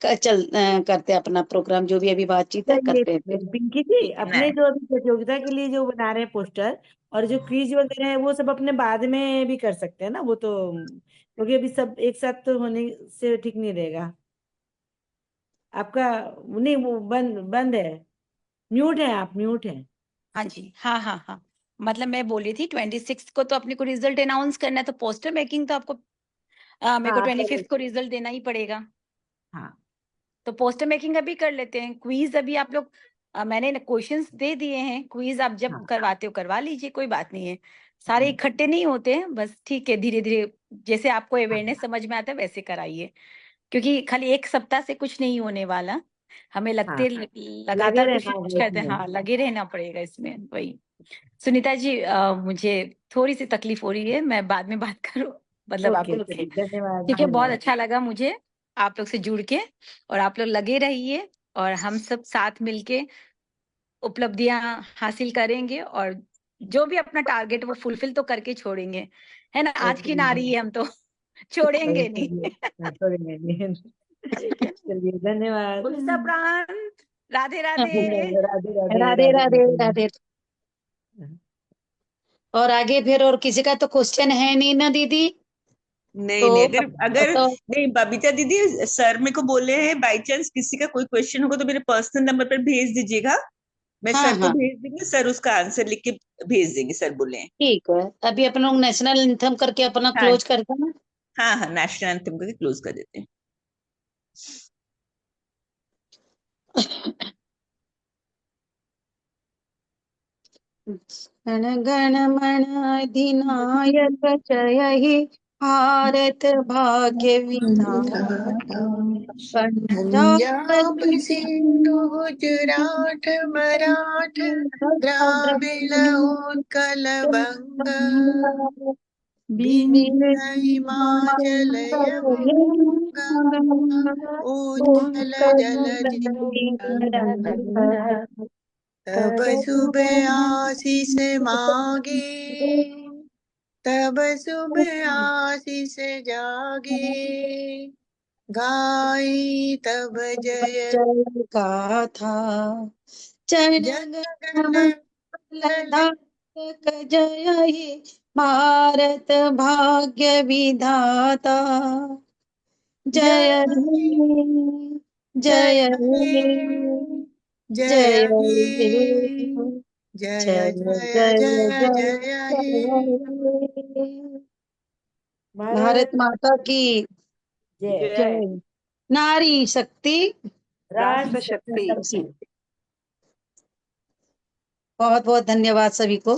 करते हैं अपना प्रोग्राम, जो भी अभी बातचीत है करते हैं फिर। पिंकी जी, अपने जो अभी प्रतियोगिता के लिए जो बना रहे हैं पोस्टर और जो क्विज वगैरह है, वो सब अपने बाद में भी कर सकते हैं ना, वो तो क्योंकि अभी सब एक साथ तो होने से ठीक नहीं रहेगा। आपका नहीं, वो बंद बंद है, म्यूट है, आप म्यूट है। हाँ जी, हाँ हाँ हाँ। मतलब मैं बोल रही थी 26 को तो अपने को रिजल्ट अनाउंस करना है, तो पोस्टर मेकिंग तो आपको मेरे को हाँ, 25 को रिजल्ट देना ही पड़ेगा। हाँ तो पोस्टर मेकिंग अभी कर लेते हैं। क्विज अभी आप लोग मैंने क्वेश्चंस दे दिए हैं, क्विज आप जब हाँ। करवाते हो करवा लीजिए, कोई बात नहीं है। सारे इकट्ठे नहीं होते हैं, बस ठीक है, धीरे धीरे जैसे आपको अवेयरनेस समझ में आता है वैसे कराइए, क्योंकि खाली एक सप्ताह से कुछ नहीं होने वाला। हमें लगते हाँ लगे लगातार कुछ रहना ना कुछ है करते हैं, इसमें। हाँ लगे रहना पड़ेगा इसमें। वही सुनीता जी, मुझे थोड़ी सी तकलीफ हो रही है, मैं बाद में बात करूँ, मतलब आप ओके लोग से। चलिए, धन्यवाद ठीक है, बहुत धन्यवाद। अच्छा लगा मुझे आप लोग से जुड़ के, और आप लोग लगे रहिए और हम सब साथ मिलके उपलब्धियां हासिल करेंगे, और जो भी अपना टारगेट वो फुलफिल तो करके छोड़ेंगे, है ना। आज की नारी है हम तो छोड़ेंगे नहीं। छोड़ेंगे नहीं। चलिए धन्यवाद। उड़ीसा प्रांत, राधे राधे। राधे राधे राधे राधे राधे। और आगे फिर और किसी का तो क्वेश्चन है नहीं ना दीदी? नहीं नहीं, अगर अगर तो नहीं बबीता दीदी, सर मेरे को बोले हैं बाई चांस किसी का कोई क्वेश्चन होगा तो मेरे पर्सनल नंबर पर भेज दीजिएगा, मैं हाँ सर को हाँ भेज देंगे, सर उसका आंसर लिख के भेज देंगे, सर बोले हैं। ठीक है। अभी अपन लोग नेशनल एंथम करके अपना हाँ क्लोज करते हैं। हाँ हाँ, नेशनल एंथम करके क्लोज कर देते हैं। गण गण मन अधिनायक जय हे भारत भाग्य विधाता पंजाब सिंधु गुजरात मराठ द्राविड़ उत्कल बंग विंध्य हिमाचल यमुना गंगा उच्चल जलधि तब शुभ आशीष मांगे, तब शुभ आशीष जागे, गाई तब जय गाथा जय जन गण गण ललाटक जय हे भारत भाग्य विधाता जय हे जय हे जय जय हे हे जय जय जय जय हे। भारत माता की जय। जय। नारी शक्ति राष्ट्र शक्ति। बहुत बहुत धन्यवाद सभी को।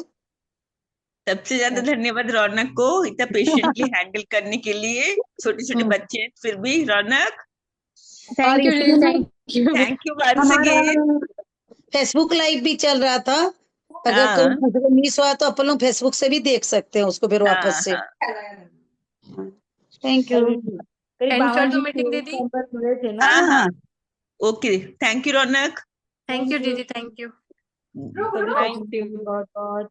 सबसे ज्यादा धन्यवाद रौनक को, इतना पेशेंटली हैंडल करने के लिए। छोटे छोटे बच्चे हैं, फिर भी रौनक, और इसमें थैंक यू वंस हमारा अगेन। फेसबुक लाइव भी चल रहा था, अगर हाँ कोई मिस हुआ तो अपन लोग फेसबुक से भी देख सकते हैं उसको फिर हाँ वापस से। हाँ थैंक यू। करीब End कर 52 दो meeting दीदी। नंबर मिले थे ना। हाँ हाँ, okay, thank you Raunak. Thank you दीदी, थैंक यू। सभी का थैंक यू। बहुत बहुत